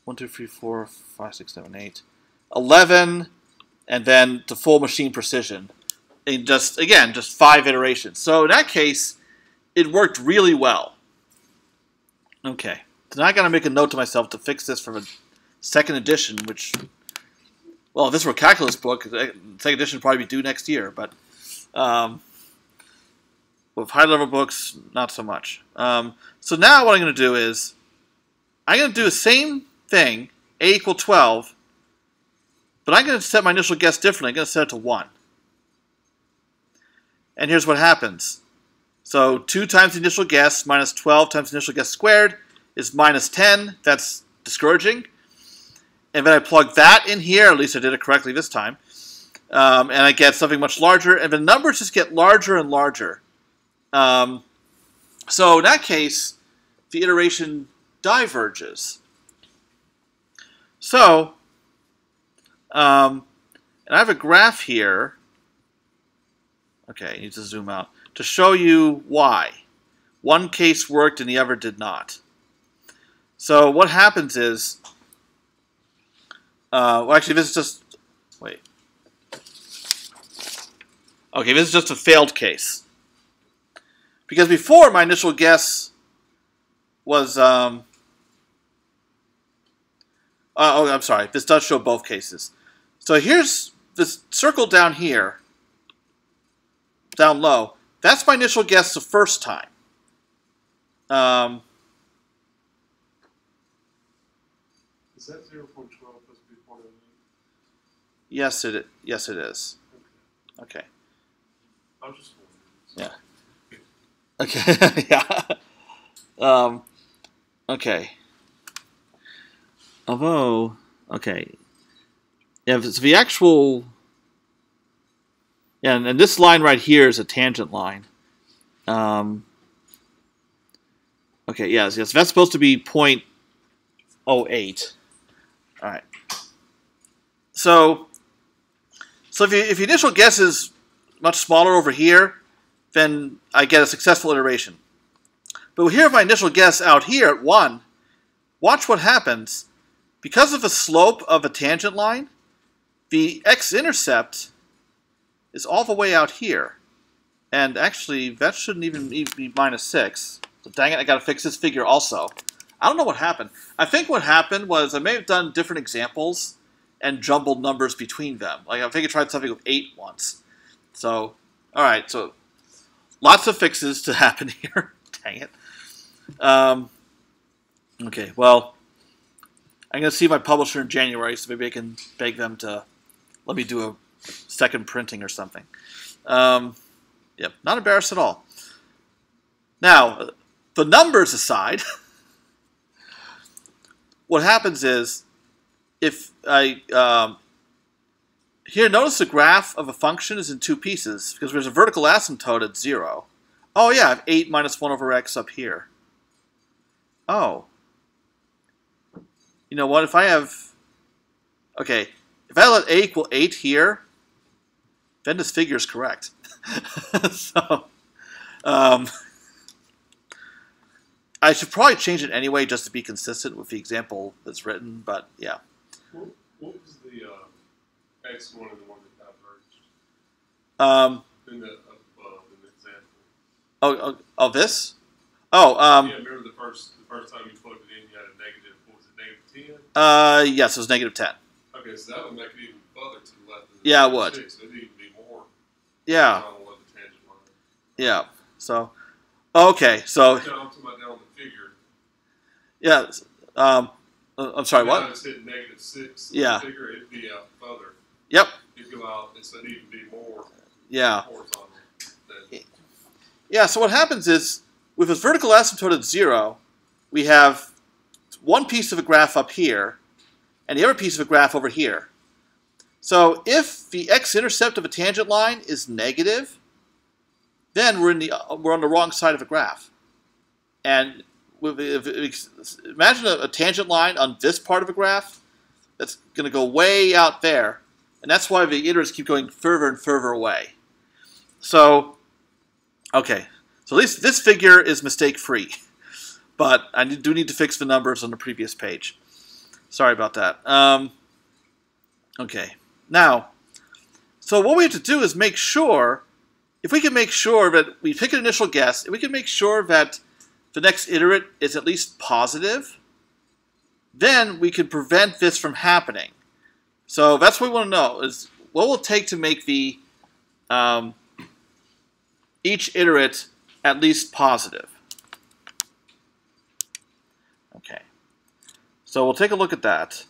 1, 2, 3, 4, 5, 6, 7, 8, 11, and then the full machine precision. And just, again, just 5 iterations. So in that case, it worked really well. Okay. So now I got to make a note to myself to fix this for a second edition, which, well, if this were a calculus book, the second edition would probably be due next year, but with high-level books, not so much. So now what I'm going to do is, I'm going to do the same thing, A equal 12, but I'm going to set my initial guess differently. I'm going to set it to 1. And here's what happens. So 2 times the initial guess minus 12 times the initial guess squared is minus 10. That's discouraging. And then I plug that in here, at least I did it correctly this time, and I get something much larger, and the numbers just get larger and larger. So in that case, the iteration diverges. So, and I have a graph here, okay, I need to zoom out, to show you why. One case worked and the other did not. So what happens is, well, actually, this is just, wait. Okay, this is just a failed case. Because before, my initial guess was, oh, I'm sorry, this does show both cases. So here's this circle down here, down low. That's my initial guess the first time. Is that 0.12 plus before? Yes, it is. Okay. I'm just wondering. Yeah. Okay. Yeah. Okay. Although, okay. Yeah, so the actual, yeah, and this line right here is a tangent line. Okay, yes, so that's supposed to be 0.08. All right. So if the initial guess is much smaller over here, then I get a successful iteration. But here, my initial guess out here at 1, watch what happens. Because of the slope of a tangent line, the x-intercept is all the way out here. And actually, that shouldn't even be minus 6. So dang it, I got to fix this figure also. I don't know what happened. I think what happened was I may have done different examples and jumbled numbers between them. Like I think I tried something with 8 once. So, all right, so lots of fixes to happen here. Dang it. Okay, well, I'm going to see my publisher in January, so maybe I can beg them to let me do a second printing or something. Yep, not embarrassed at all. Now, the numbers aside, what happens is, if I, here, notice the graph of a function is in 2 pieces, because there's a vertical asymptote at 0. Oh yeah, I have 8 minus 1 over x up here. Oh. You know what, if I have, okay, if I let a equal 8 here, then this figure is correct. So, I should probably change it anyway just to be consistent with the example that's written, but yeah. What was the X1 and the one that diverged in the example? Oh, this? Oh, yeah, remember the first time you plugged it in, you had a negative, what was it, -10? Yes, it was -10. Okay, so that would make it even further to the left. Yeah, it would. 6, so it'd even be more. Yeah. The tangent line. Yeah. So, okay, so. I'm talking about down the figure. Yeah. I'm sorry, what? It's hitting -6. Yeah. The figure, it'd be out further. Yep. It'd go out, and so it'd even be more. Yeah. Horizontal. Yeah, so what happens is, with a vertical asymptote at 0, we have one piece of a graph up here, and the other piece of a graph over here. So if the x-intercept of a tangent line is negative, then we're on the wrong side of a graph. And imagine a tangent line on this part of a graph that's going to go way out there, and that's why the iterates keep going further and further away. So, okay, so at least this figure is mistake-free, but I do need to fix the numbers on the previous page. Sorry about that. Okay, now, so what we have to do is make sure, if we can make sure that we pick an initial guess, if we can make sure that the next iterate is at least positive, then we can prevent this from happening. So that's what we want to know, is what will it take to make the each iterate at least positive. Okay, so we'll take a look at that.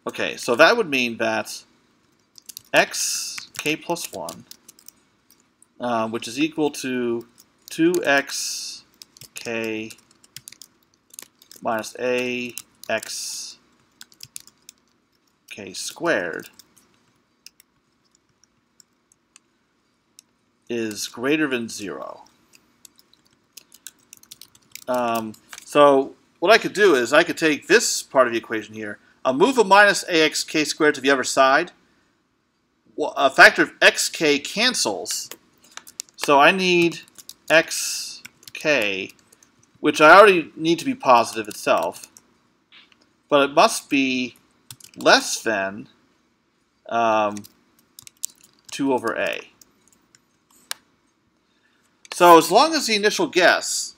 Okay, so that would mean that xk plus 1, which is equal to 2xk minus ax k squared is greater than 0. So what I could do is I could take this part of the equation here. I'll move a minus ax k squared to the other side. A factor of xk cancels. So I need xk, which I already need to be positive itself. But it must be less than 2 over a. So as long as the initial guess,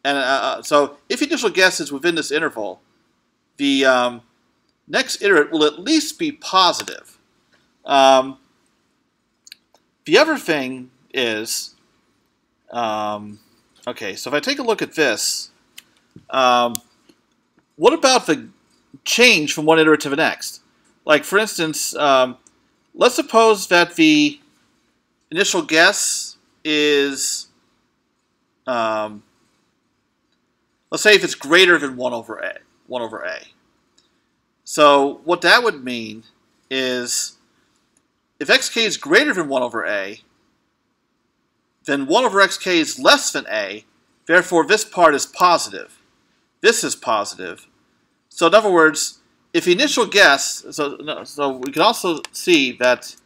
and so if the initial guess is within this interval, the next iterate will at least be positive. The other thing is, okay, so if I take a look at this, what about the change from one iterate to the next? Like, for instance, let's suppose that the initial guess is, let's say if it's greater than 1 over a. So what that would mean is if xk is greater than 1 over a, then 1 over xk is less than a, therefore this part is positive. This is positive. So in other words, if the initial guess, so we can also see that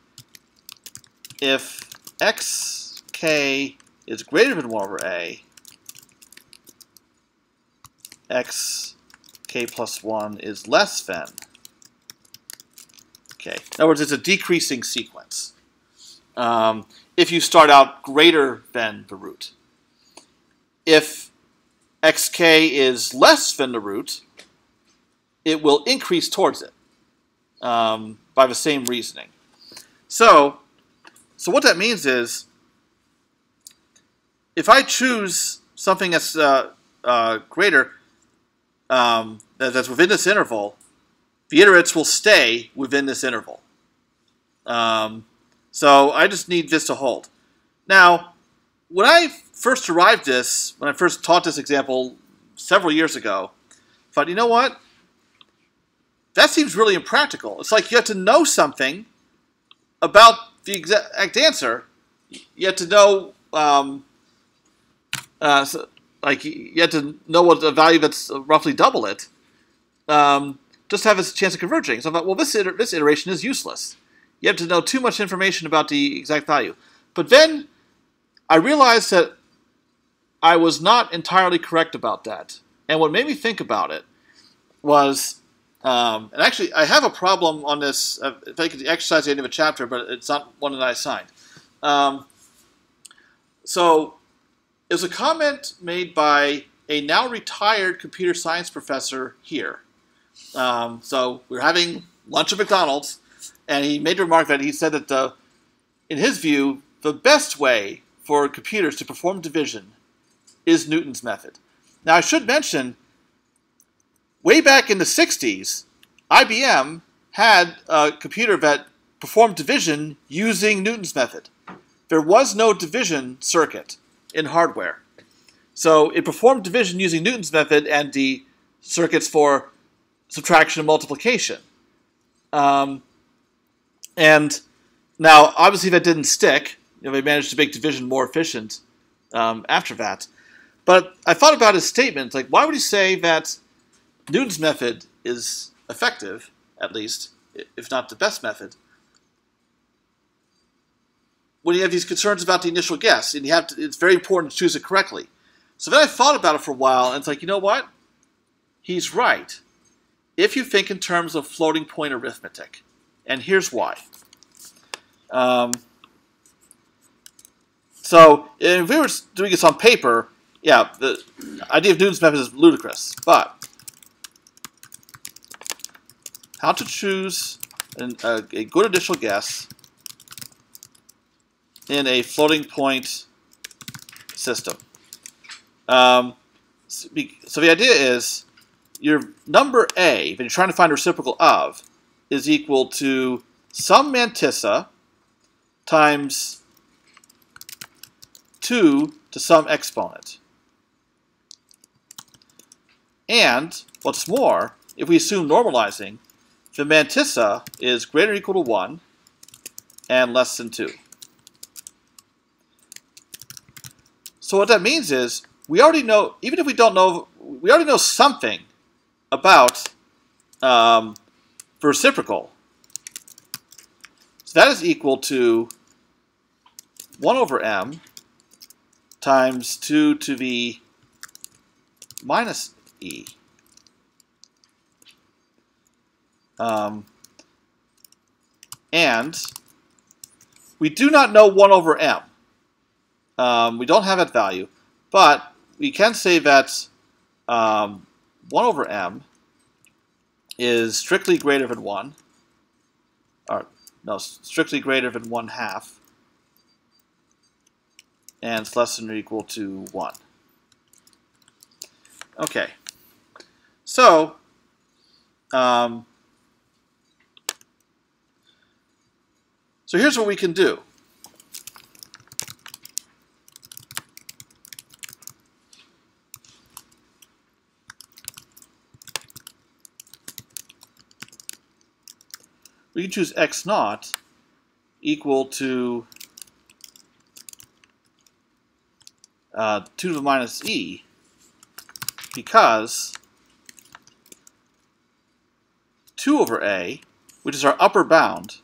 if xk is greater than 1 over a, xk plus 1 is less than. Okay. In other words, it's a decreasing sequence. If you start out greater than the root. If xk is less than the root, it will increase towards it by the same reasoning. So what that means is, if I choose something that's greater, that's within this interval, the iterates will stay within this interval. So I just need this to hold. Now, when I first derived this, when I first taught this example several years ago, I thought, you know what? That seems really impractical. It's like you have to know something about the exact answer. You have to know, like you have to know what a value that's roughly double it. just have a chance of converging. So I thought, well, this iteration is useless. You have to know too much information about the exact value. But then I realized that I was not entirely correct about that. And what made me think about it was, and actually I have a problem on this, if I could exercise the end of a chapter, but it's not one that I assigned. So it was a comment made by a now retired computer science professor here. So we were having lunch at McDonald's, and he made a remark that he said that in his view, the best way for computers to perform division is Newton's method. Now I should mention, way back in the 60s, IBM had a computer that performed division using Newton's method. There was no division circuit in hardware. So it performed division using Newton's method and the circuits for subtraction and multiplication. And now, obviously, that didn't stick. They managed to make division more efficient after that. But I thought about his statement. Like, why would he say that Newton's method is effective, at least, if not the best method, when you have these concerns about the initial guess, and it's very important to choose it correctly. So then I thought about it for a while, and it's like, you know what? He's right, if you think in terms of floating point arithmetic. And here's why. So if we were doing this on paper, yeah, the idea of Newton's method is ludicrous. But how to choose a good initial guess in a floating point system. So the idea is your number A, that you're trying to find a reciprocal of, is equal to some mantissa times 2 to some exponent. And, what's more, if we assume normalizing, the mantissa is greater or equal to 1 and less than 2. So what that means is, we already know, even if we don't know, we already know something about the reciprocal. So that is equal to 1 over m times 2 to the minus e. And we do not know 1 over m. We don't have that value, but we can say that 1 over m is strictly greater than 1, or no, strictly greater than 1/2, and it's less than or equal to 1. Okay, so so here's what we can do. We can choose x naught equal to 2 to the minus e, because 2 over a, which is our upper bound,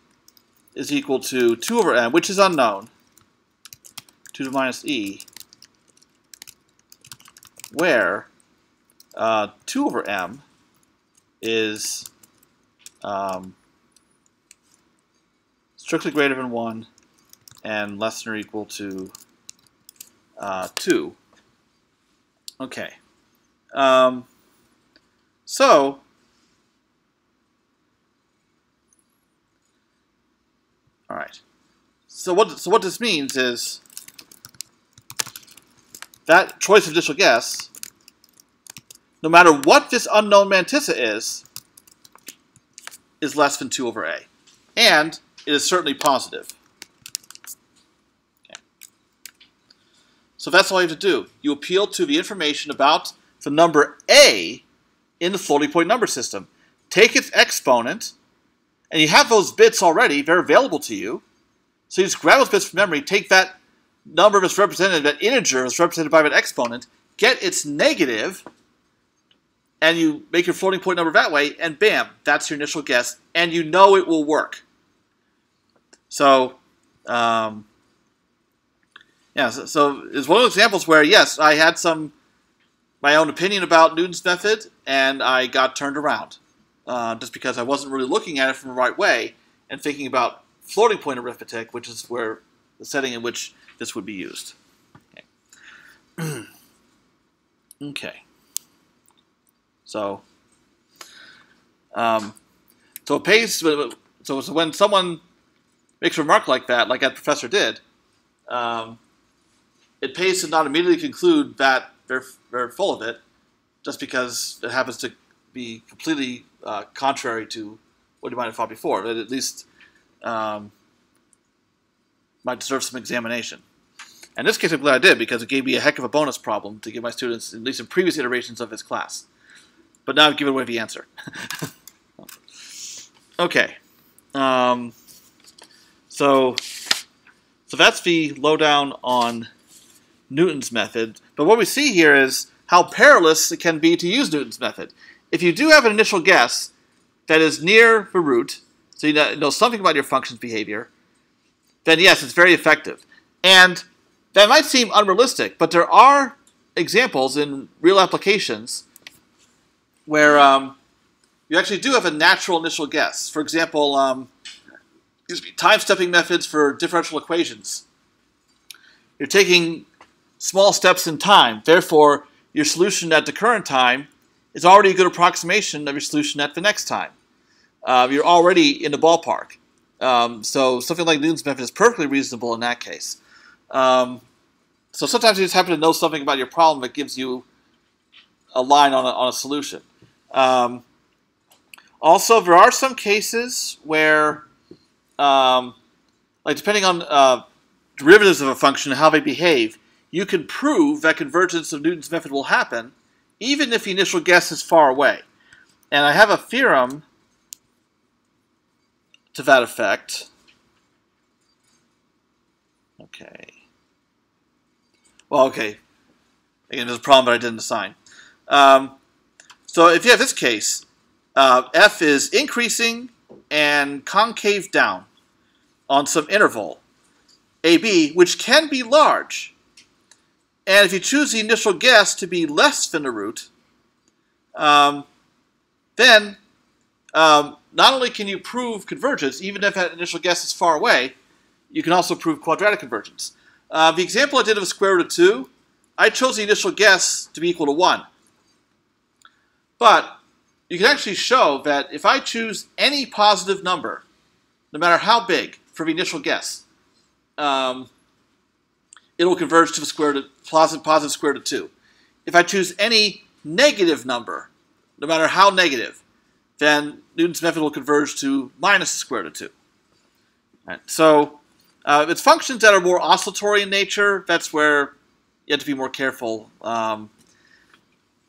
is equal to 2 over m, which is unknown, 2 to the minus e, where 2 over m is strictly greater than 1 and less than or equal to 2. Okay. So all right. So what this means is that choice of initial guess, no matter what this unknown mantissa is less than 2 over a. And it is certainly positive. Okay. So that's all you have to do. You appeal to the information about the number a in the floating point number system. Take its exponent, and you have those bits already. They're available to you. So you just grab those bits from memory, take that number that's represented, that integer that's represented by that exponent, get its negative, and you make your floating point number that way, and bam, that's your initial guess, and you know it will work. So, yeah, so it's one of those examples where, yes, I had my own opinion about Newton's method, and I got turned around, just because I wasn't really looking at it from the right way and thinking about floating point arithmetic, which is where the setting in which this would be used. Okay. Okay. So it pays. So when someone makes a remark like that, like that professor did, it pays to not immediately conclude that they're full of it, just because it happens to be completely contrary to what you might have thought before. But at least might deserve some examination. In this case, I'm glad I did, because it gave me a heck of a bonus problem to give my students, at least in previous iterations of this class. But now I've given away the answer. Okay. So that's the lowdown on Newton's method. But what we see here is how perilous it can be to use Newton's method. If you do have an initial guess that is near the root, so you know something about your function's behavior, then yes, it's very effective. And that might seem unrealistic, but there are examples in real applications where you actually do have a natural initial guess. For example, time-stepping methods for differential equations. You're taking small steps in time. Therefore, your solution at the current time is already a good approximation of your solution at the next time. You're already in the ballpark. So something like Newton's method is perfectly reasonable in that case. So sometimes you just happen to know something about your problem that gives you a line on a solution. Also, there are some cases where, like depending on derivatives of a function and how they behave, you can prove that convergence of Newton's method will happen, even if the initial guess is far away. And I have a theorem to that effect. Okay. Well, okay. Again, there's a problem that I didn't assign. So if you have this case, f is increasing and concave down on some interval, AB, which can be large. And if you choose the initial guess to be less than the root, then not only can you prove convergence, even if that initial guess is far away, you can also prove quadratic convergence. The example I did of a square root of 2, I chose the initial guess to be equal to 1. But you can actually show that if I choose any positive number, no matter how big, for the initial guess, it will converge to the square root of, positive square root of 2. If I choose any negative number, no matter how negative, then Newton's method will converge to minus the square root of 2. Right. So it's functions that are more oscillatory in nature. That's where you have to be more careful.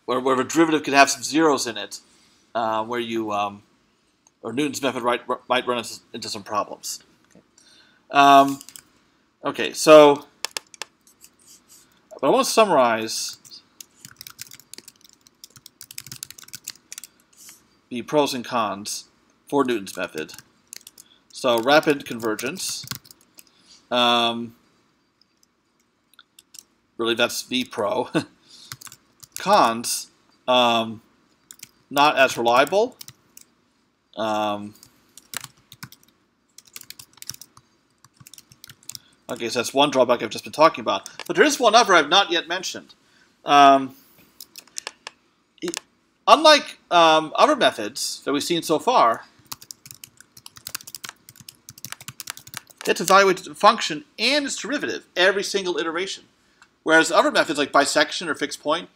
Where a derivative could have some zeros in it, where you, or Newton's method might run into some problems. Okay, okay, so, but I want to summarize the pros and cons for Newton's method. So rapid convergence. Really, that's the pro. Cons, not as reliable. Okay, so that's one drawback I've just been talking about. But there is one other I've not yet mentioned. Unlike other methods that we've seen so far, it evaluates the function and its derivative every single iteration. Whereas other methods like bisection or fixed point,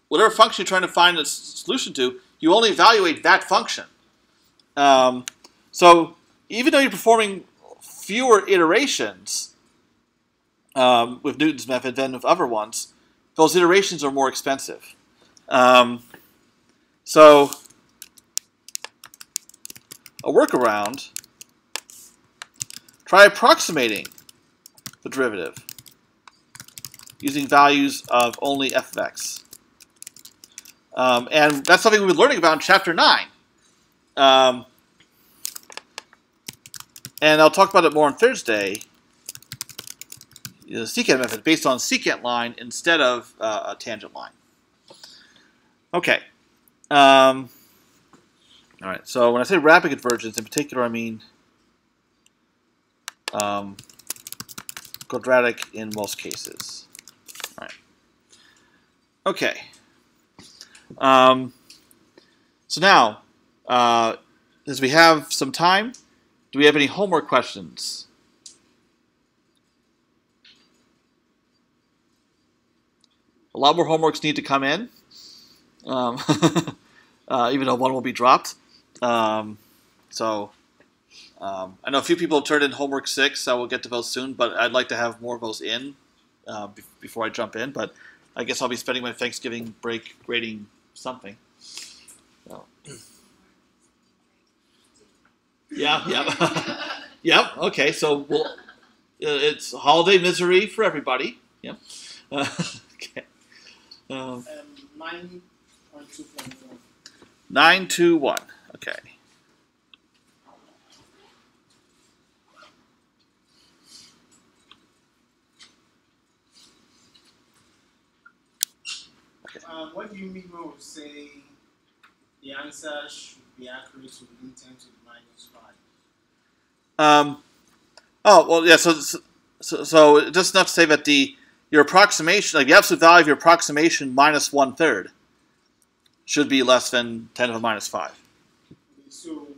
whatever function you're trying to find a solution to, you only evaluate that function. So even though you're performing fewer iterations with Newton's method than with other ones, those iterations are more expensive. So a workaround, try approximating the derivative using values of only f of x. And that's something we've been learning about in Chapter 9. And I'll talk about it more on Thursday. The secant method based on secant line instead of a tangent line. Okay. All right. So when I say rapid convergence, in particular, I mean quadratic in most cases. All right. Okay. So now, as we have some time, do we have any homework questions? A lot more homeworks need to come in, even though one will be dropped. I know a few people have turned in homework 6, so we'll get to those soon, but I'd like to have more of those in before I jump in. But I guess I'll be spending my Thanksgiving break grading something. So. Yeah. Yep. Okay, so it's holiday misery for everybody. Yep. Okay. 9.2.1. 9.2.1. Okay. What do you mean when we say the answer should be accurate within 10 to the minus 5? Oh well, yeah. So just enough to say that your approximation, like the absolute value of your approximation minus 1/3, should be less than 10 to the minus 5. Okay, so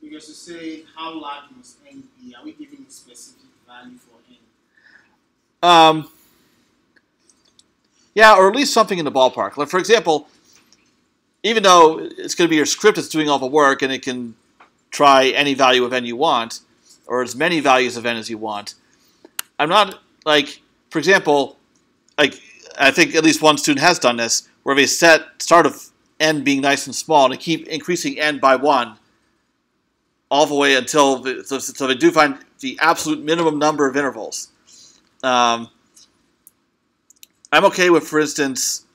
because to say how large must n be, are we giving a specific value for n? Yeah, or at least something in the ballpark. Like for example, even though it's going to be your script that's doing all the work, and it can try any value of n you want, or as many values of n as you want, I'm not like. For example, like I think at least one student has done this, where they set start of n being nice and small, and they keep increasing n by 1 all the way until so they do find the absolute minimum number of intervals. I'm okay with, for instance,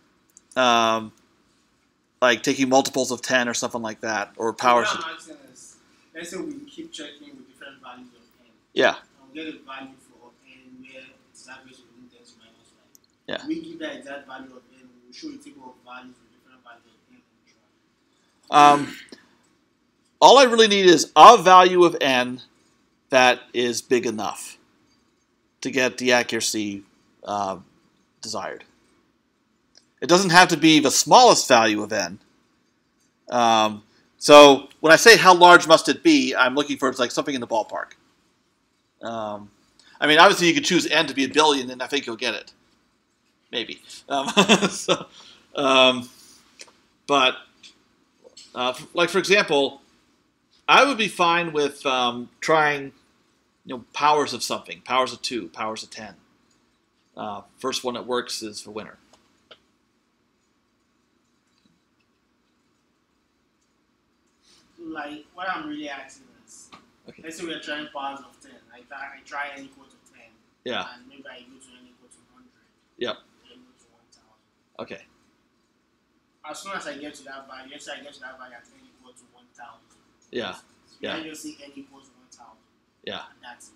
like taking multiples of 10 or something like that, or powers. So what I'm asking is, let's say we keep checking with different values of n. Yeah. And we get a value for n where it's average within 10 to minus 5. Yeah. We give that exact value of n. We'll show a table of values with different values of n. All I really need is a value of n that is big enough to get the accuracy desired. It doesn't have to be the smallest value of n. So when I say how large must it be, I'm looking for like something in the ballpark. I mean, obviously you could choose n to be 1 billion, and I think you'll get it. Maybe. But like for example, I would be fine with trying, powers of something, powers of 2, powers of 10. First one that works is the winner. Like, what I'm really asking is, Okay. let's say we're trying powers of 10. I try n equal to 10. Yeah. And maybe I go to n equal to 100. Yep. N equal to 1,000. Okay. As soon as I get to that value, let's say I get to that value at n equal to 1,000. Yeah. So Yeah. I just say n equals 1,000. Yeah. And that's it.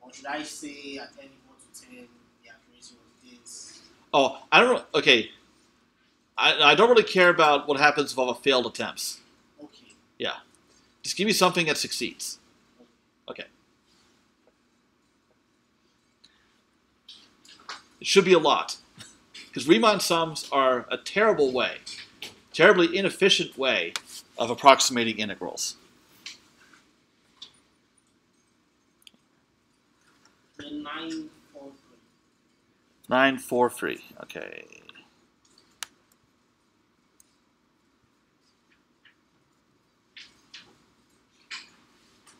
Or should I say at n equal to 10, the accuracy was this? Oh, I don't know. Okay. I don't really care about what happens with all the failed attempts. Okay. Yeah. Just give me something that succeeds. Okay. It should be a lot. Because Riemann sums are a terribly inefficient way of approximating integrals. The 943. 943. Okay.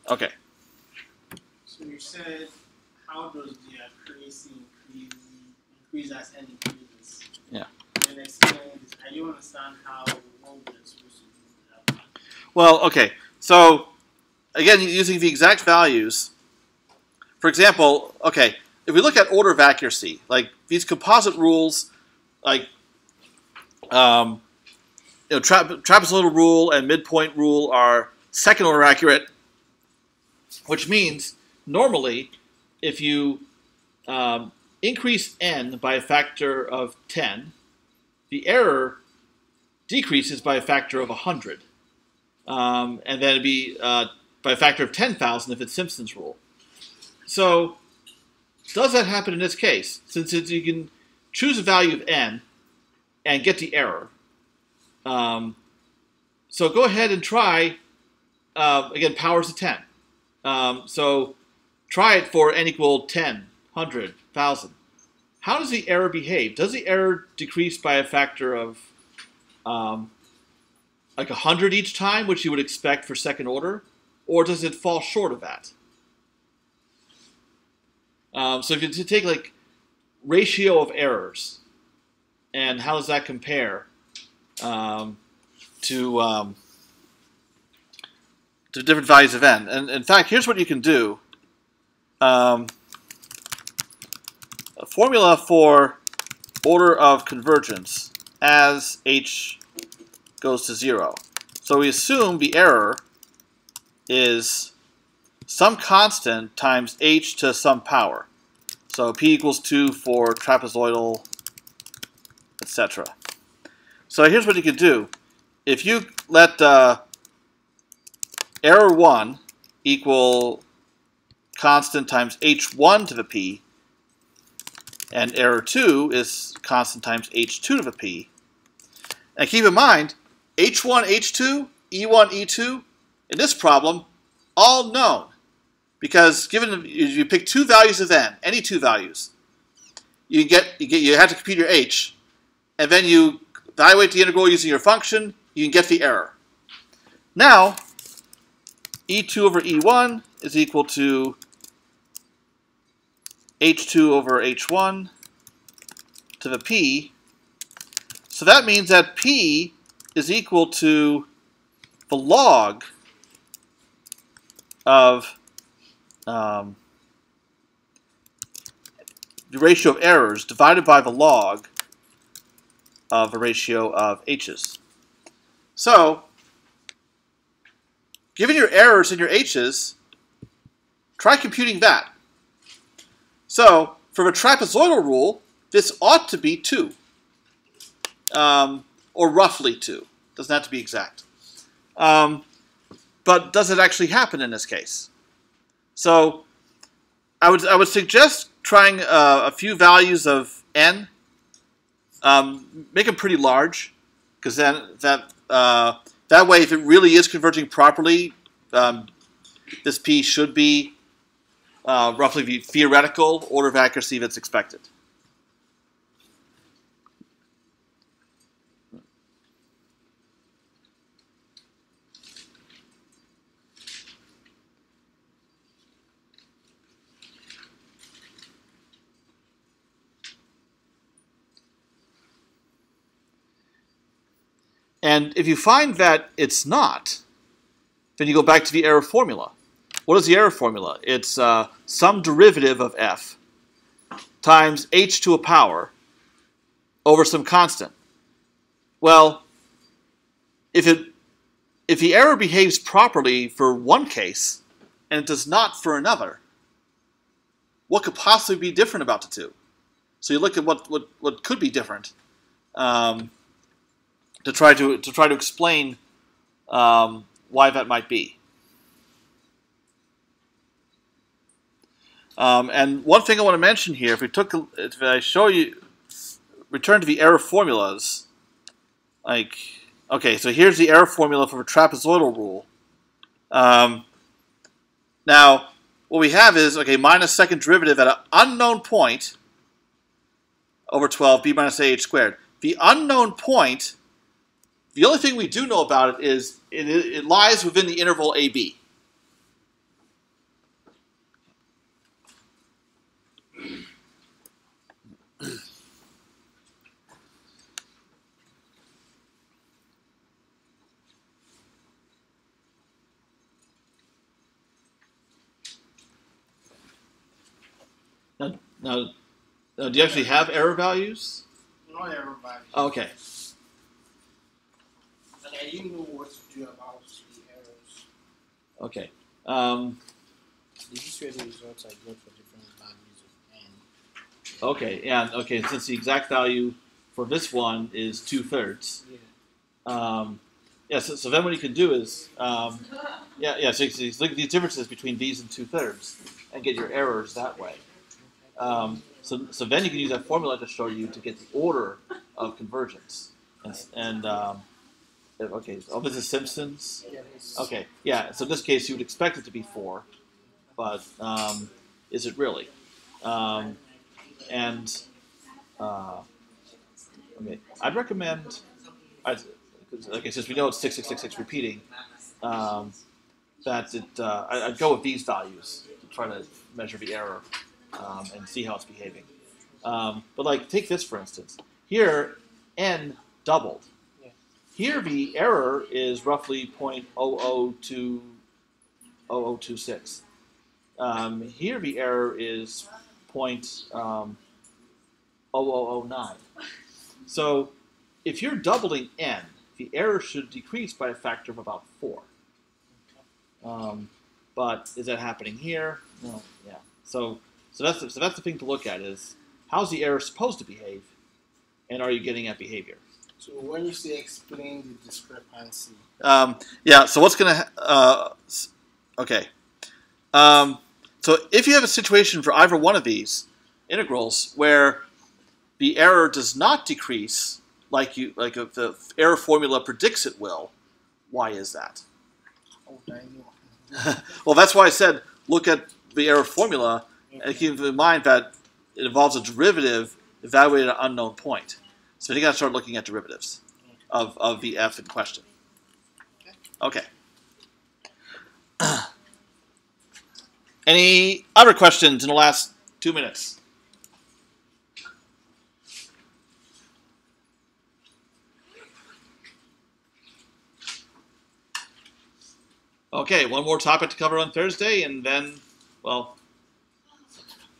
Okay. So you said, how does the accuracy increase as n increases? Yeah. And explain this. I don't understand how what we're supposed to do with that. Well, okay. So, again, using the exact values. For example, okay, if we look at order of accuracy, like these composite rules, like trapezoidal rule and midpoint rule are second order accurate, which means normally if you increase n by a factor of 10, the error decreases by a factor of 100. And then it'd be by a factor of 10,000 if it's Simpson's rule. So does that happen in this case? Since you can choose a value of n and get the error. So go ahead and try, again, powers of 10. So try it for n equal 10, 100, 1,000. How does the error behave? Does the error decrease by a factor of like 100 each time, which you would expect for second order? Or does it fall short of that? So if you take like ratio of errors, and how does that compare to different values of n? And in fact, here's what you can do. A formula for order of convergence as h goes to 0. So we assume the error is some constant times h to some power. So p equals 2 for trapezoidal, etc. So here's what you could do. If you let error 1 equal constant times h1 to the p, and error 2 is constant times h2 to the p. And keep in mind, h1, h2, e1, e2, in this problem, all known. Because given you pick two values of n, any two values, you have to compute your h, and then you evaluate the integral using your function, you can get the error. Now, e2 over e1 is equal to h2 over h1 to the p. So that means that p is equal to the log of the ratio of errors divided by the log of the ratio of h's. So, given your errors and your h's, try computing that. So, for the trapezoidal rule, this ought to be 2. Or roughly 2. Doesn't have to be exact. But does it actually happen in this case? So, I would suggest trying a few values of n. Make them pretty large, because then that way, if it really is converging properly, this p should be roughly the theoretical order of accuracy that's expected. And if you find that it's not, then you go back to the error formula. What is the error formula? It's some derivative of f times h to a power over some constant. Well, if the error behaves properly for one case and it does not for another, what could possibly be different about the two? So you look at what could be different. To try to explain why that might be. And one thing I want to mention here, if I show you, return to the error formulas, like, okay, so here's the error formula for a trapezoidal rule. Now, what we have is, okay, minus second derivative at an unknown point over 12, b minus ah squared. The unknown point, the only thing we do know about it is it lies within the interval AB. Now, do you actually have error values? No error values. Okay. Can you know what to do about the errors? Okay. This is where the results are got for different values of n. Okay, and okay, since the exact value for this one is 2/3. Yeah. Yeah, so then what you can do is, so you look at these differences between these and 2/3 and get your errors that way. So then you can use that formula to show you to get the order of convergence. Okay, this is Simpson's? Yeah, this. Okay, yeah, so in this case you would expect it to be 4, but is it really? Okay, I'd recommend, okay, since we know it's 6666 repeating, that I'd go with these values to try to measure the error and see how it's behaving. But like, take this for instance. Here, n doubled. Yeah. Here, the error is roughly 0.0026. Here, the error is 0.0009. So, if you're doubling n, the error should decrease by a factor of about 4. But is that happening here? No. Yeah. So that's the thing to look at is how's the error supposed to behave, and are you getting at behavior? So when you say explain the discrepancy. Yeah. So what's gonna okay. So if you have a situation for either one of these integrals where the error does not decrease like if the error formula predicts it will, why is that? Oh, I know. Well, that's why I said look at the error formula and keep in mind that it involves a derivative evaluated at an unknown point. So you got to start looking at derivatives of the f in question. Okay. Any other questions in the last 2 minutes? Okay, one more topic to cover on Thursday, and then, well,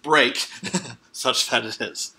break, such that it is.